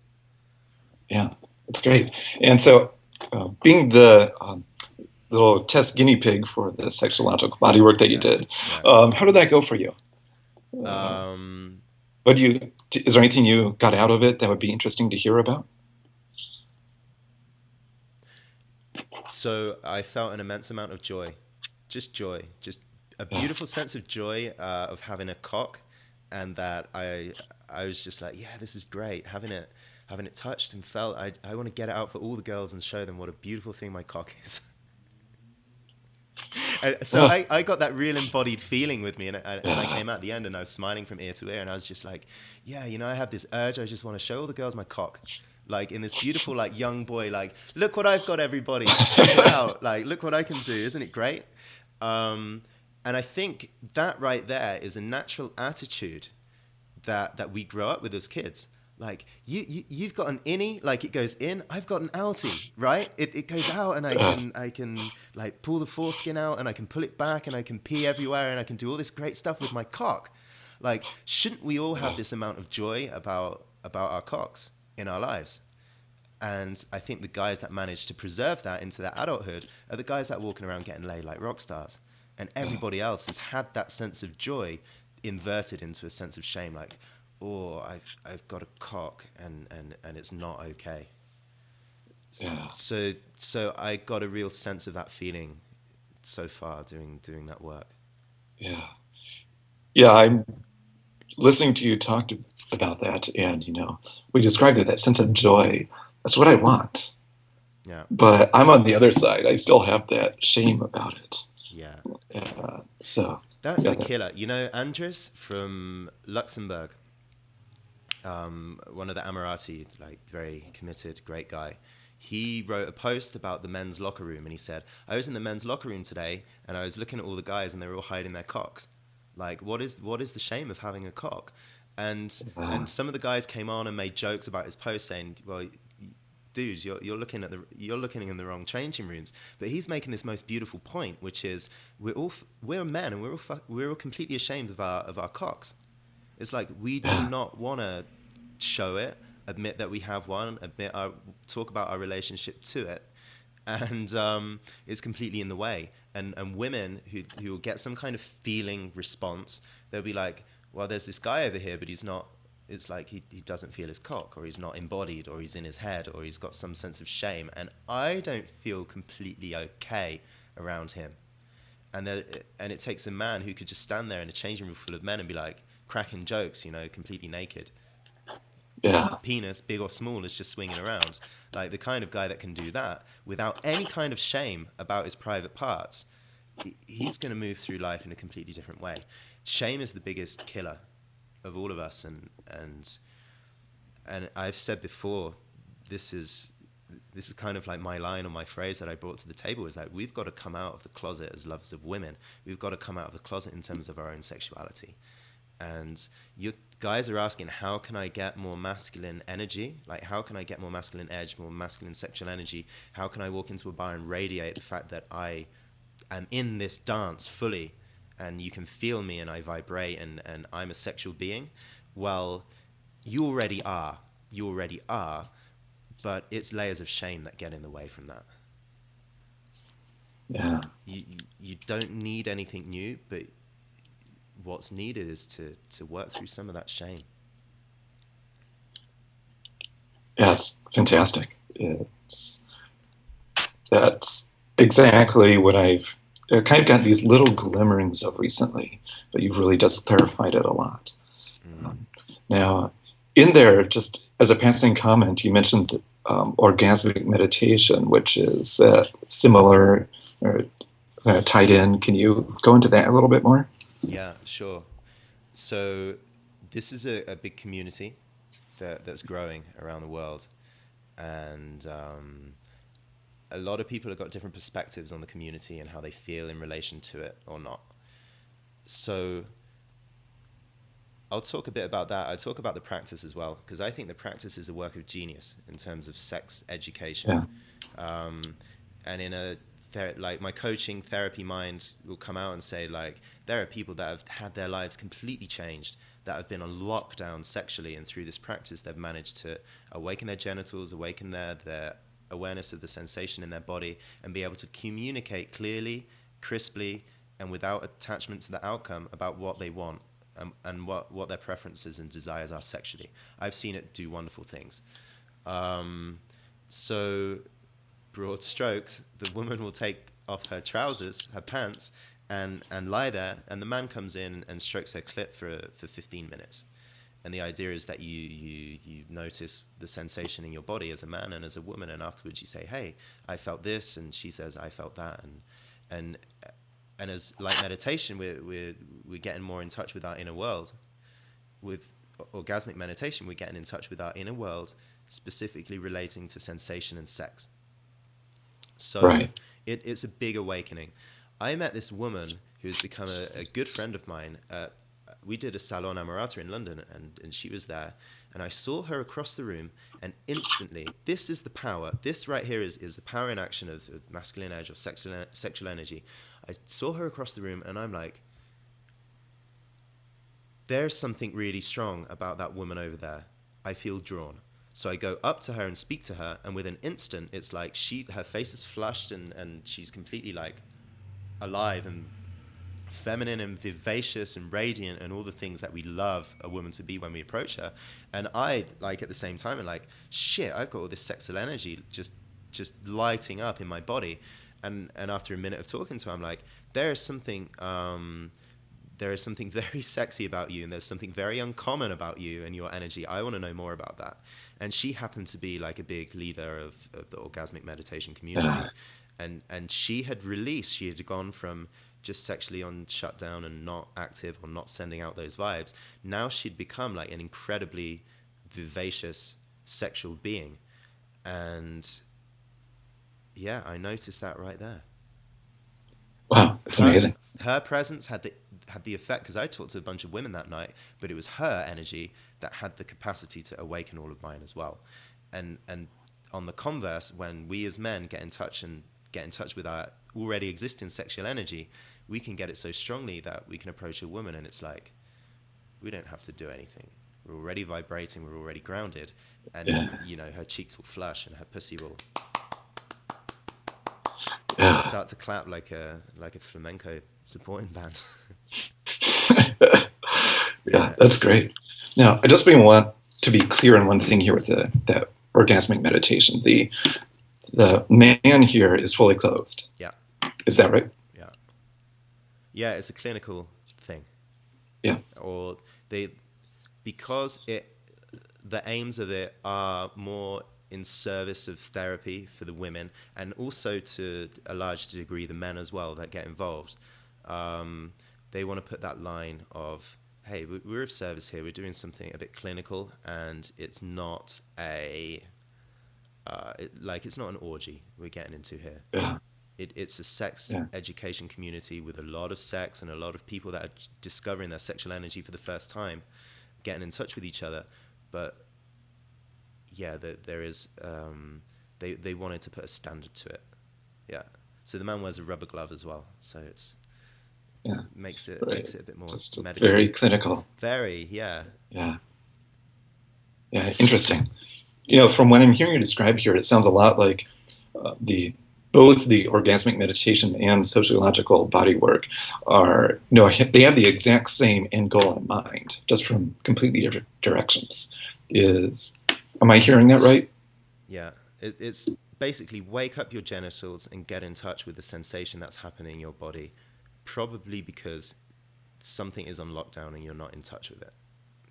Yeah, it's great. And so, being the little test guinea pig for the sexological body work that you Yeah, did, yeah. how did that go for you? Uh, Um, what do you? Is there anything you got out of it that would be interesting to hear about? so I felt an immense amount of joy, just a Yeah, beautiful sense of joy of having a cock, and that I was just like, yeah, this is great. Having it touched and felt. I want to get it out for all the girls and show them what a beautiful thing my cock is. And so yeah, I got that real embodied feeling with me, and I yeah, came out at the end, and I was smiling from ear to ear, and I was just like, yeah, I have this urge. I just want to show all the girls my cock, like in this beautiful, like young boy, like look what I've got, everybody, check it out, like look what I can do, isn't it great? Um, and I think that right there is a natural attitude that we grow up with as kids. Like you've got an innie, like it goes in. I've got an outie, right? It goes out, and yeah, I can like pull the foreskin out, and I can pull it back, and I can pee everywhere, and I can do all this great stuff with my cock. Like, shouldn't we all have yeah, this amount of joy about our cocks in our lives? And I think the guys that manage to preserve that into their adulthood are the guys that are walking around getting laid like rock stars. And yeah, everybody else has had that sense of joy inverted into a sense of shame, like, oh, I've got a cock, and it's not okay. yeah, So I got a real sense of that feeling so far doing that work. yeah. Yeah, I'm listening to you talk about that, and we described it, that sense of joy. That's what I want. Yeah, But I'm on the other side. I still have that shame about it. yeah. So, That's yeah, the killer. Andres from Luxembourg, one of the Amorati, like very committed, great guy. He wrote a post about the men's locker room, and he said, "I was in the men's locker room today, and I was looking at all the guys, and they were all hiding their cocks. Like, what is the shame of having a cock?" And uh, and some of the guys came on and made jokes about his post, saying, "Well, dudes, you're looking in the wrong changing rooms." But he's making this most beautiful point, which is we're men, and we're all completely ashamed of our cocks. It's like we do yeah, not want to show it, admit that we have one, talk about our relationship to it, and it's completely in the way. And women who will get some kind of feeling response, they'll be like, well, there's this guy over here, but he's not. It's like he doesn't feel his cock, or he's not embodied, or he's in his head, or he's got some sense of shame, and I don't feel completely okay around him. And it takes a man who could just stand there in a changing room full of men and be like cracking jokes, completely naked, yeah, penis, big or small, is just swinging around. Like the kind of guy that can do that without any kind of shame about his private parts, he's going to move through life in a completely different way. Shame is the biggest killer of all of us, and I've said before, this is this is kind of like my line or my phrase that I brought to the table, is that we've got to come out of the closet as lovers of women. We've got to come out of the closet in terms of our own sexuality. And you guys are asking, how can I get more masculine energy? Like, how can I get more masculine edge, more masculine sexual energy? How can I walk into a bar and radiate the fact that I am in this dance fully, and you can feel me, and I vibrate, and I'm a sexual being? Well, you already are. You already are. But it's layers of shame that get in the way from that. yeah, You don't need anything new, but what's needed is to work through some of that shame. yeah. It's fantastic. That's exactly what I've kind of got these little glimmerings of recently, but you've really just clarified it a lot. Mm. Um, Now, in there, just as a passing comment, you mentioned orgasmic meditation, which is similar or tied in. Can you go into that a little bit more? Yeah, sure. So this is a big community that's growing around the world, and a lot of people have got different perspectives on the community and how they feel in relation to it or not. So I'll talk a bit about that. I talk about the practice as well because I think the practice is a work of genius in terms of sex education. Yeah. Um, and in a like my coaching therapy mind will come out and say like there are people that have had their lives completely changed, that have been on lockdown sexually, and through this practice they've managed to awaken their genitals, awaken their awareness of the sensation in their body, and be able to communicate clearly, crisply, and without attachment to the outcome about what they want, and what their preferences and desires are sexually. I've seen it do wonderful things. Um, so, broad strokes, the woman will take off her trousers, her pants, and lie there, and the man comes in and strokes her clit for 15 minutes. And the idea is that you notice the sensation in your body as a man and as a woman, and afterwards you say, "Hey, I felt this," and she says, "I felt that," and and as like meditation, we're getting more in touch with our inner world. With orgasmic meditation, we're getting in touch with our inner world, specifically relating to sensation and sex. So Right. it's a big awakening. I met this woman who's become a good friend of mine. We did a salon Amorata in London, and she was there. And I saw her across the room, and instantly, this is the power. This right here is the power in action of masculine edge or sexual energy. I saw her across the room, and I'm like, there's something really strong about that woman over there. I feel drawn. So I go up to her and speak to her, and with an instant, it's like her face is flushed, and she's completely like alive and feminine and vivacious and radiant and all the things that we love a woman to be when we approach her. And I like at the same time and like, shit, I've got all this sexual energy just lighting up in my body. And after a minute of talking to her, I'm like, there is something there is something very sexy about you, and there's something very uncommon about you and your energy. I want to know more about that. And she happened to be like a big leader of the orgasmic meditation Yeah. community. And she had released, she had gone from just sexually on shutdown and not active or not sending out those vibes. Now she'd become like an incredibly vivacious sexual being. And yeah, I noticed that right there. Wow. It's her amazing. her presence had the effect, because I talked to a bunch of women that night, but it was her energy that had the capacity to awaken all of mine as well. And on the converse, when we as men get in touch with our already existing sexual energy, we can get it so strongly that we can approach a woman and it's like we don't have to do anything. We're already vibrating, we're already grounded, and Yeah. her cheeks will flush and her pussy will Yeah. start to clap like a flamenco supporting band. Yeah, Yeah, that's great. Now, I just really want to be clear on one thing here with the that orgasmic meditation. The man here is fully clothed. yeah, Is that right? yeah, yeah. It's a clinical thing, Yeah. or they because it the aims of it are more in service of therapy for the women, and also to a large degree the men as well that get involved. Um, they want to put that line of, hey, we're of service here. We're doing something a bit clinical, and it's not it's not an orgy we're getting into here. Yeah. It's a sex Yeah. education community with a lot of sex and a lot of people that are discovering their sexual energy for the first time, getting in touch with each other. But yeah, there is they wanted to put a standard to it. Yeah. So the man wears a rubber glove as well, so it's Yeah. makes Right. it a bit more Just medical. very clinical. Very, yeah, Yeah. Yeah. Interesting. From what I'm hearing you describe here, it sounds a lot like the both the orgasmic meditation and sociological body work are, they have the exact same end goal in mind, just from completely different directions. Is Am I hearing that right? yeah. It's basically wake up your genitals and get in touch with the sensation that's happening in your body, probably because something is on lockdown and you're not in touch with it.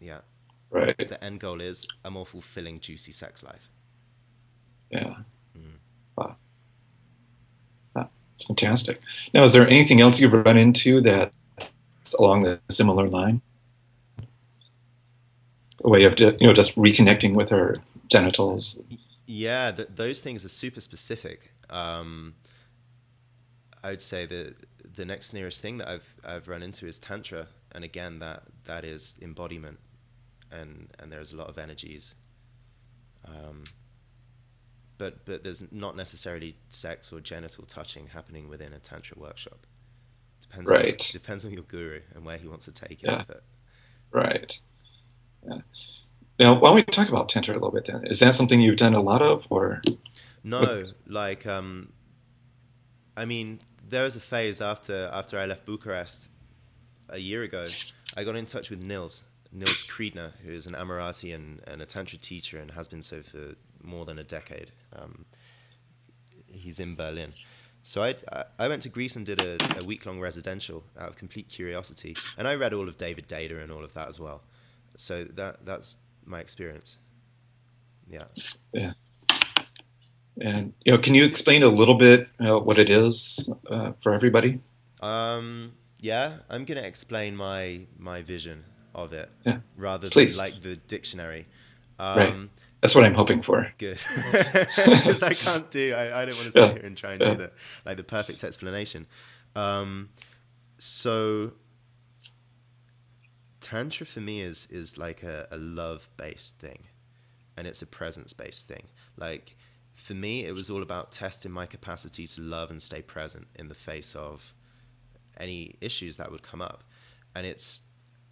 Yeah. Right. The end goal is a more fulfilling, juicy sex life. Yeah. Mm. Wow. That's fantastic. Now, is there anything else you've run into that's along the similar line? A way of just reconnecting with her genitals? Yeah, those things are super specific. I would say that the next nearest thing that I've run into is tantra, and again that is embodiment, and there's a lot of energies, um, but there's not necessarily sex or genital touching happening within a tantra workshop. Right. Depends on your guru and where he wants to take it. Yeah. But Right. Yeah. Now, why don't we talk about Tantra a little bit then? Is that something you've done a lot of, or what? no, like I mean, there was a phase after I left Bucharest a year ago. I got in touch with Nils Kriedner, who is an Amorati and a Tantra teacher and has been so for more than a decade. He's in Berlin. So I went to Greece and did a week-long residential out of complete curiosity. And I read all of David Data and all of that as well. So that's my experience. Yeah. Yeah. And can you explain a little bit what it is for everybody? Yeah, I'm going to explain my vision of it Yeah. rather than Please. like the dictionary. Right. Um, That's what I'm hoping for. Good. Because I don't want to sit Yeah. here and try and do Yeah. the perfect explanation. Um, so Tantra for me is like a love based thing, and it's a presence based thing. Like for me, it was all about testing my capacity to love and stay present in the face of any issues that would come up. And it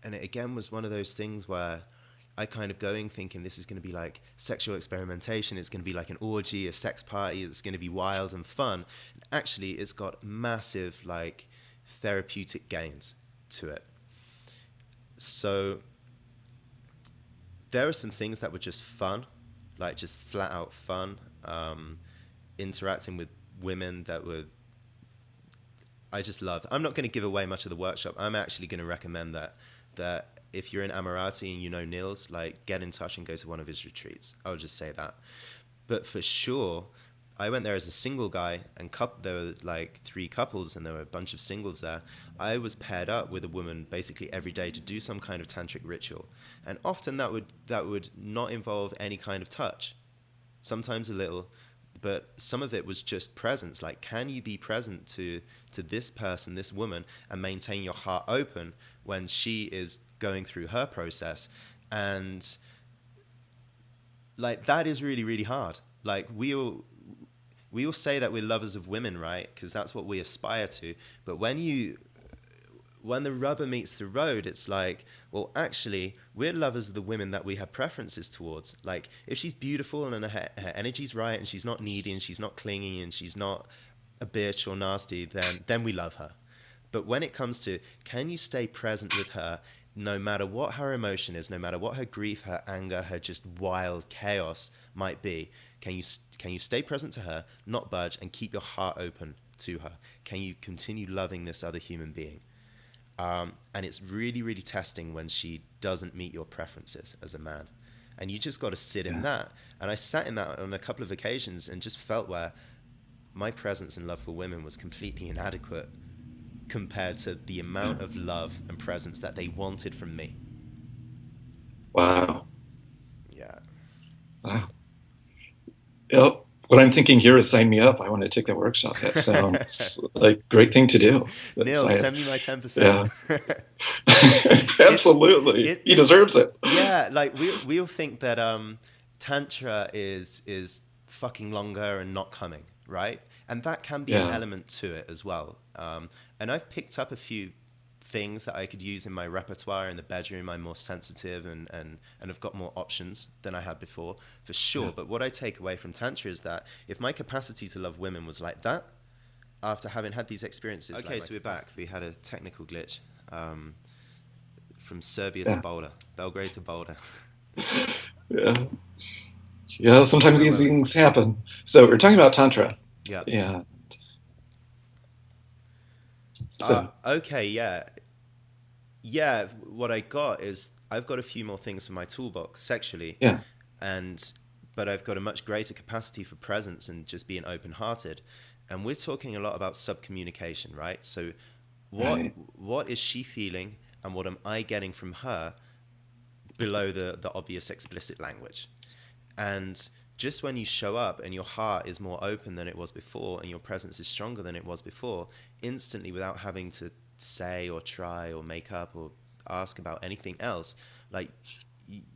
again was one of those things where I kind of going thinking this is going to be like sexual experimentation, it's going to be like an orgy, a sex party, it's going to be wild and fun. And actually, it's got massive like therapeutic gains to it. So there are some things that were just fun, like just flat out fun. Interacting with women that were I just loved. I'm not going to give away much of the workshop. I'm actually going to recommend that if you're in Amorati and you know Niels, like get in touch and go to one of his retreats. I'll just say that. But for sure, I went there as a single guy, and there were like 3 couples, and there were a bunch of singles there. I was paired up with a woman basically every day to do some kind of tantric ritual, and often that would not involve any kind of touch. Sometimes a little, but some of it was just presence. Like, can you be present to this person, this woman, and maintain your heart open when she is going through her process? And like that is really, really hard. Like we all say that we're lovers of women, right? Because that's what we aspire to. But when the rubber meets the road, it's like, well, actually, we're lovers of the women that we have preferences towards. Like, if she's beautiful and her energy's right, and she's not needy, and she's not clingy, and she's not a bitch or nasty, then we love her. But when it comes to, can you stay present with her, no matter what her emotion is, no matter what her grief, her anger, her just wild chaos might be, can you stay present to her, not budge, and keep your heart open to her? Can you continue loving this other human being? And it's really, really testing when she doesn't meet your preferences as a man. And you just got to sit in Yeah. that. And I sat in that on a couple of occasions and just felt where my presence and love for women was completely inadequate compared to the Yeah. amount of love and presence that they wanted from me. Wow. Yeah. Wow. Yep. What I'm thinking here is sign me up. I want to take that workshop. That sounds like a great thing to do. That's Neil, I send me my 10%. yeah. it's Absolutely. He it's deserves it. yeah, like we all think that tantra is fucking longer and not coming, right? And that can be an Yeah. element to it as well. And I've picked up a few things that I could use in my repertoire in the bedroom. I'm more sensitive and have got more options than I had before, for Yeah. sure. But what I take away from tantra is that if my capacity to love women was like that, after having had these experiences. Okay, so we're back. We had a technical glitch from Serbia to Yeah. Boulder, Belgrade to Boulder. Yeah. Yeah. Sometimes Where these were we? things happen. So we're talking about Tantra. Yeah. Yeah. So Okay, yeah. Yeah, what I got is I've got a few more things in my toolbox sexually, yeah. and but I've got a much greater capacity for presence and just being open-hearted. And we're talking a lot about subcommunication, right? So what Right. what is she feeling and what am I getting from her below the obvious explicit language? And just when you show up and your heart is more open than it was before and your presence is stronger than it was before, instantly without having to say or try or make up or ask about anything else, like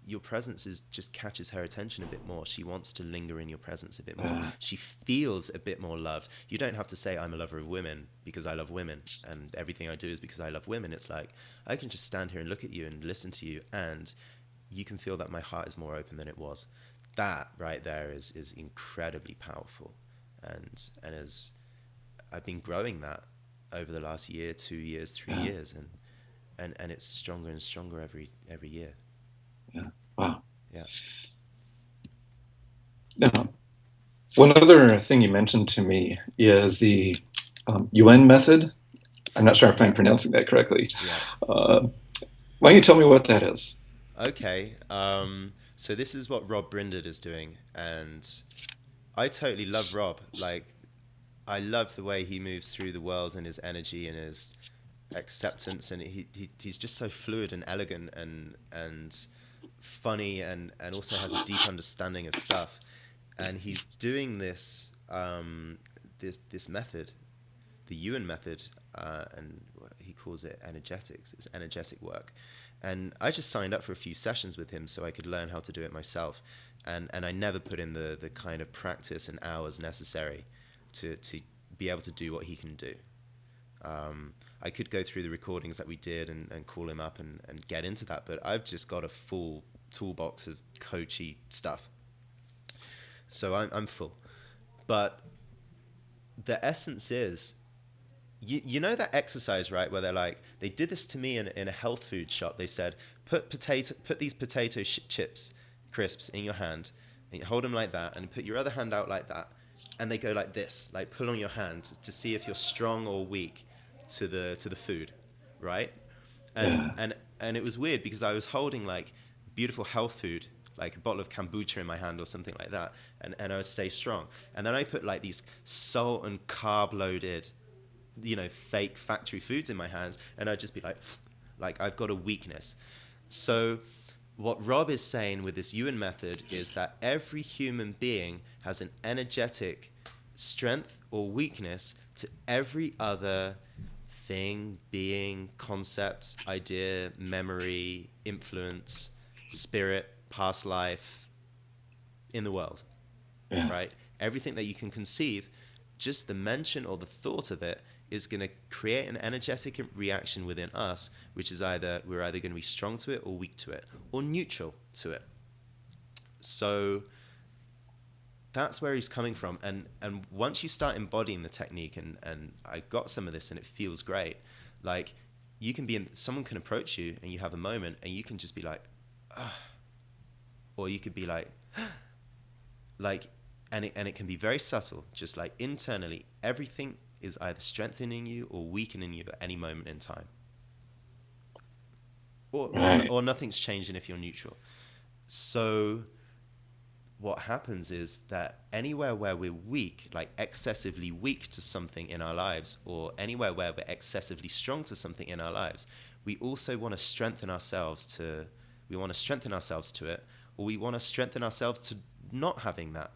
your presence is just catches her attention a bit more. She wants to linger in your presence a bit more. uh, She feels a bit more loved. You don't have to say I'm a lover of women because I love women and everything I do is because I love women. It's like I can just stand here and look at you and listen to you, and you can feel that my heart is more open than it was. That right there is incredibly powerful, and as I've been growing that over the last year, 2 years, three yeah, years, and it's stronger and stronger every year. yeah. Wow. Yeah. Now, one other thing you mentioned to me is the UN method. I'm not sure if I'm Yeah. pronouncing that correctly. Yeah. Uh, why don't you tell me what that is? Okay. So this is what Rob Brinded is doing, and I totally love Rob. Like, I love the way he moves through the world and his energy and his acceptance, and he's just so fluid and elegant and funny, and also has a deep understanding of stuff. And he's doing this method, the Ewan method, and he calls it energetics. It's energetic work, and I just signed up for a few sessions with him so I could learn how to do it myself, and I never put in the kind of practice and hours necessary to be able to do what he can do. I could go through the recordings that we did and call him up and get into that, but I've just got a full toolbox of coachy stuff, so I'm full. But the essence is, you know that exercise, right, where they're like, they did this to me in a health food shop. They said, put these potato chips crisps in your hand, and you hold them like that, and put your other hand out like that, and they go like this, like pull on your hand to see if you're strong or weak to the food, right? and Yeah, and and it was weird because I was holding like beautiful health food, like a bottle of kombucha in my hand or something like that, and I would stay strong. And then I put like these salt and carb loaded, fake factory foods in my hand, and I'd just be like I've got a weakness. So what Rob is saying with this Ewan method is that every human being has an energetic strength or weakness to every other thing, being, concept, idea, memory, influence, spirit, past life in the world, yeah, right? Everything that you can conceive, just the mention or the thought of it is going to create an energetic reaction within us, which is we're either going to be strong to it or weak to it or neutral to it. So that's where he's coming from. And once you start embodying the technique, and I got some of this and it feels great, like you can be in, someone can approach you and you have a moment and you can just be like, ah, or you could be like, and it can be very subtle, just like internally, everything is either strengthening you or weakening you at any moment in time, right. or nothing's changing if you're neutral. So what happens is that anywhere where we're weak, like excessively weak to something in our lives, or anywhere where we're excessively strong to something in our lives, we also want to strengthen ourselves to it, or we want to strengthen ourselves to not having that.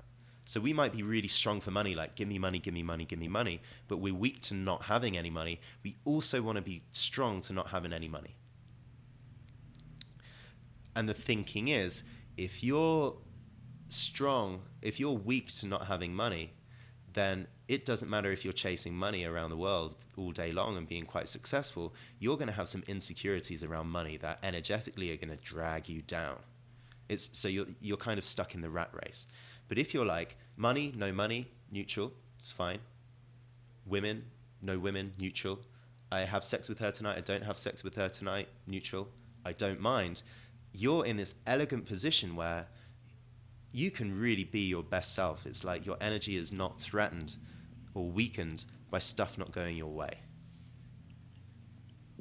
So we might be really strong for money, like give me money, give me money, give me money, but we're weak to not having any money. We also want to be strong to not having any money. And the thinking is, if you're if you're weak to not having money, then it doesn't matter if you're chasing money around the world all day long and being quite successful. You're going to have some insecurities around money that energetically are going to drag you down. So you're kind of stuck in the rat race. But if you're like money, no money, neutral, it's fine. Women, no women, neutral. I have sex with her tonight. I don't have sex with her tonight, neutral. I don't mind. You're in this elegant position where you can really be your best self. It's like your energy is not threatened or weakened by stuff not going your way.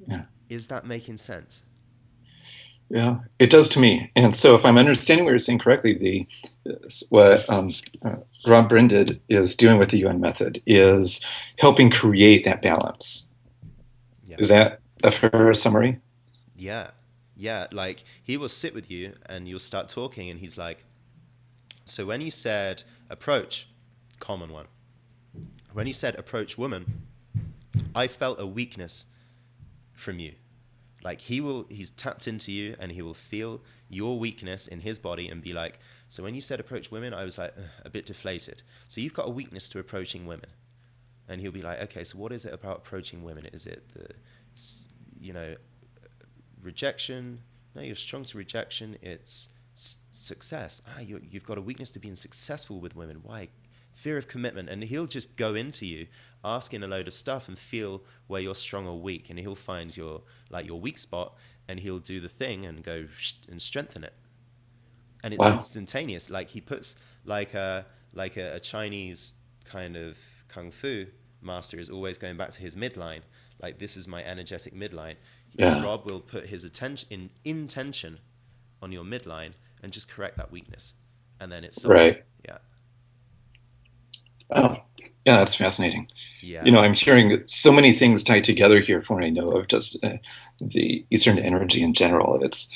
Yeah, Is that making sense? yeah, it does to me. And so, if I'm understanding what you're saying correctly, the what Rob Brinded is doing with the UN method is helping create that balance. Yeah. Is that a fair summary? Yeah. Yeah. Like he will sit with you and you'll start talking and he's like, So when you said approach, common one. When you said approach woman, I felt a weakness from you. Like he's tapped into you and he will feel your weakness in his body and be like, so when you said approach women, I was like a bit deflated. So you've got a weakness to approaching women. And he'll be like, okay, so what is it about approaching women? Is it the, you know, rejection? No, you're strong to rejection. It's success. You've got a weakness to being successful with women. Why? Fear of commitment. And he'll just go into you, asking a load of stuff and feel where you're strong or weak. And he'll find your weak spot and he'll do the thing and go and strengthen it. And it's Wow. instantaneous. Like he puts a Chinese kind of kung fu master is always going back to his midline. Like this is my energetic midline. Yeah. Rob will put his attention in intention on your midline and just correct that weakness, and then it's solved. Right. Yeah, Oh, yeah, that's fascinating. yeah, I'm hearing so many things tied together here for what I know of just the Eastern energy in general. It's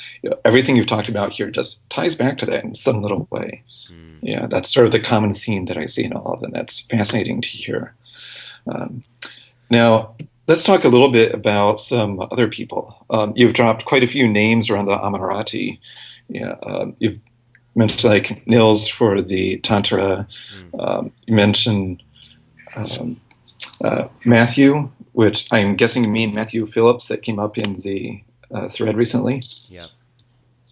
everything you've talked about here just ties back to that in some little way. mm, Yeah, that's sort of the common theme that I see in all of them. That's fascinating to hear. Um, Now, let's talk a little bit about some other people. You've dropped quite a few names around the Amorati. Yeah, you've mentioned like Nils for the Tantra. mm, You mentioned um, Matthew, which I'm guessing you mean Matthew Phillips that came up in the thread recently. yeah.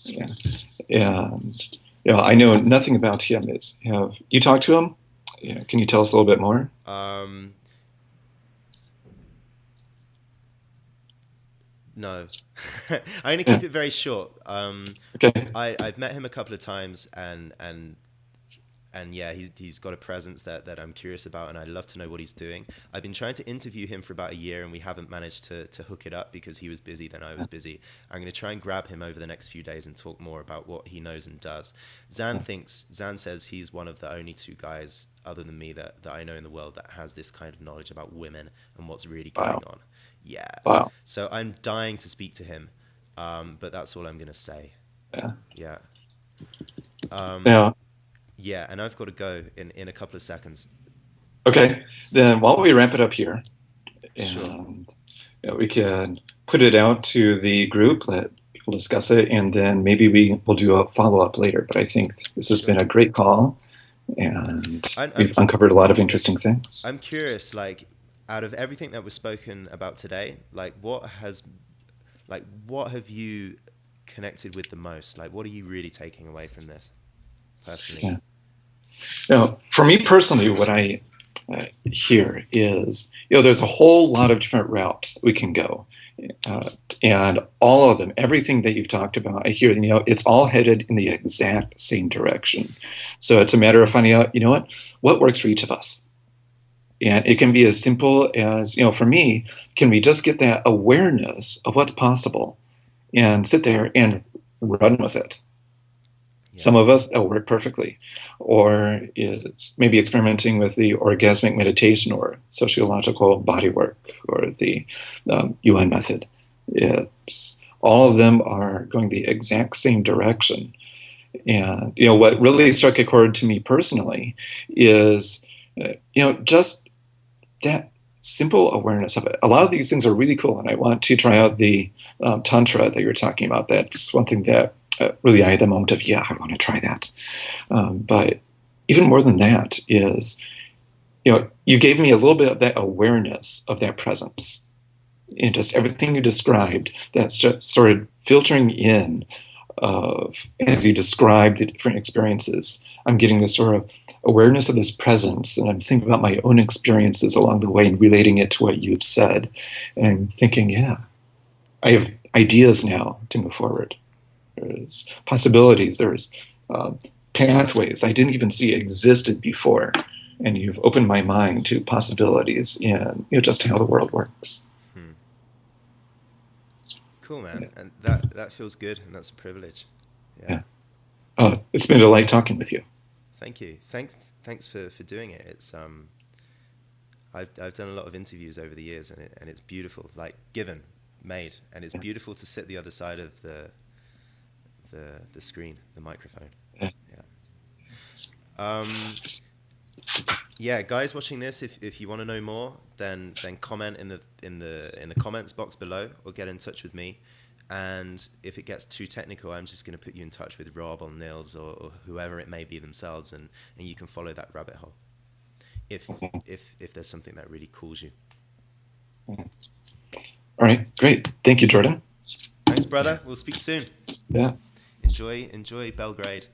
Yeah, and I know nothing about him. Have you talked to him? Yeah, can you tell us a little bit more? Um, no, I'm gonna Yeah. keep it very short. Okay. I've met him a couple of times, and yeah, he's got a presence that I'm curious about, and I'd love to know what he's doing. I've been trying to interview him for about a year, and we haven't managed to hook it up because he was busy, then I was busy. I'm going to try and grab him over the next few days and talk more about what he knows and does. Zan says he's one of the only two guys other than me that I know in the world that has this kind of knowledge about women and what's really going Wow. on. Yeah, Wow. so I'm dying to speak to him, but that's all I'm going to say. Yeah. Yeah. Um, Now, yeah, and I've got to go in a couple of seconds. okay, then while we wrap it up here, Sure. and we can put it out to the group, let people discuss it, and then maybe we will do a follow up later. But I think this has Sure. been a great call, and I'm I'm we've cu- uncovered a lot of interesting things. I'm curious. Like, out of everything that was spoken about today, what have you connected with the most? Like, what are you really taking away from this personally? Yeah. For me personally, what I hear is, there's a whole lot of different routes that we can go. Uh, and all of them, everything that you've talked about, I hear, it's all headed in the exact same direction. So it's a matter of finding out, what works for each of us. And it can be as simple as, for me, can we just get that awareness of what's possible and sit there and run with it? Yeah. Some of us, that'll work perfectly. Or it's maybe experimenting with the orgasmic meditation or sociological body work or the UN method. It's all of them are going the exact same direction. And what really struck a chord to me personally is just that simple awareness of it. A lot of these things are really cool, and I want to try out the tantra that you're talking about. That's one thing that really I had the moment of, yeah, I want to try that. But even more than that is, you gave me a little bit of that awareness of that presence. And just everything you described, that's just sort of filtering in of, as you described the different experiences, I'm getting this sort of awareness of this presence, and I'm thinking about my own experiences along the way and relating it to what you've said. And I'm thinking, yeah, I have ideas now to move forward. There's possibilities. There's uh, pathways I didn't even see existed before, and you've opened my mind to possibilities in just how the world works. Hmm. Cool, Yeah. man. And that feels good, and that's a privilege. Yeah. Yeah. It's been a delight talking with you. Thank you. Thanks for doing it. I've done a lot of interviews over the years, and it's beautiful. Like given, made, and it's beautiful to sit the other side of the screen, the microphone. Yeah. Yeah. Um, yeah, guys watching this, if you want to know more, then comment in the comments box below, or get in touch with me. And if it gets too technical, I'm just going to put you in touch with Rob or Nils, or whoever it may be themselves, and you can follow that rabbit hole if if there's something that really calls you. All right, great. Thank you, Jordan. Thanks, brother. We'll speak soon. Yeah. Enjoy Belgrade.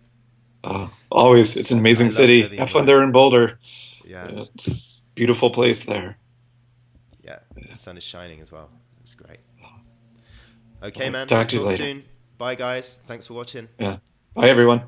Always, it's an I amazing love city. Serbian Have fun women. there in Boulder. Yeah, It's a beautiful place there. yeah. The sun is shining as well. It's great. Okay, man. We'll Talk to you talk later. soon. Bye, guys. Thanks for watching. Yeah. Bye, everyone.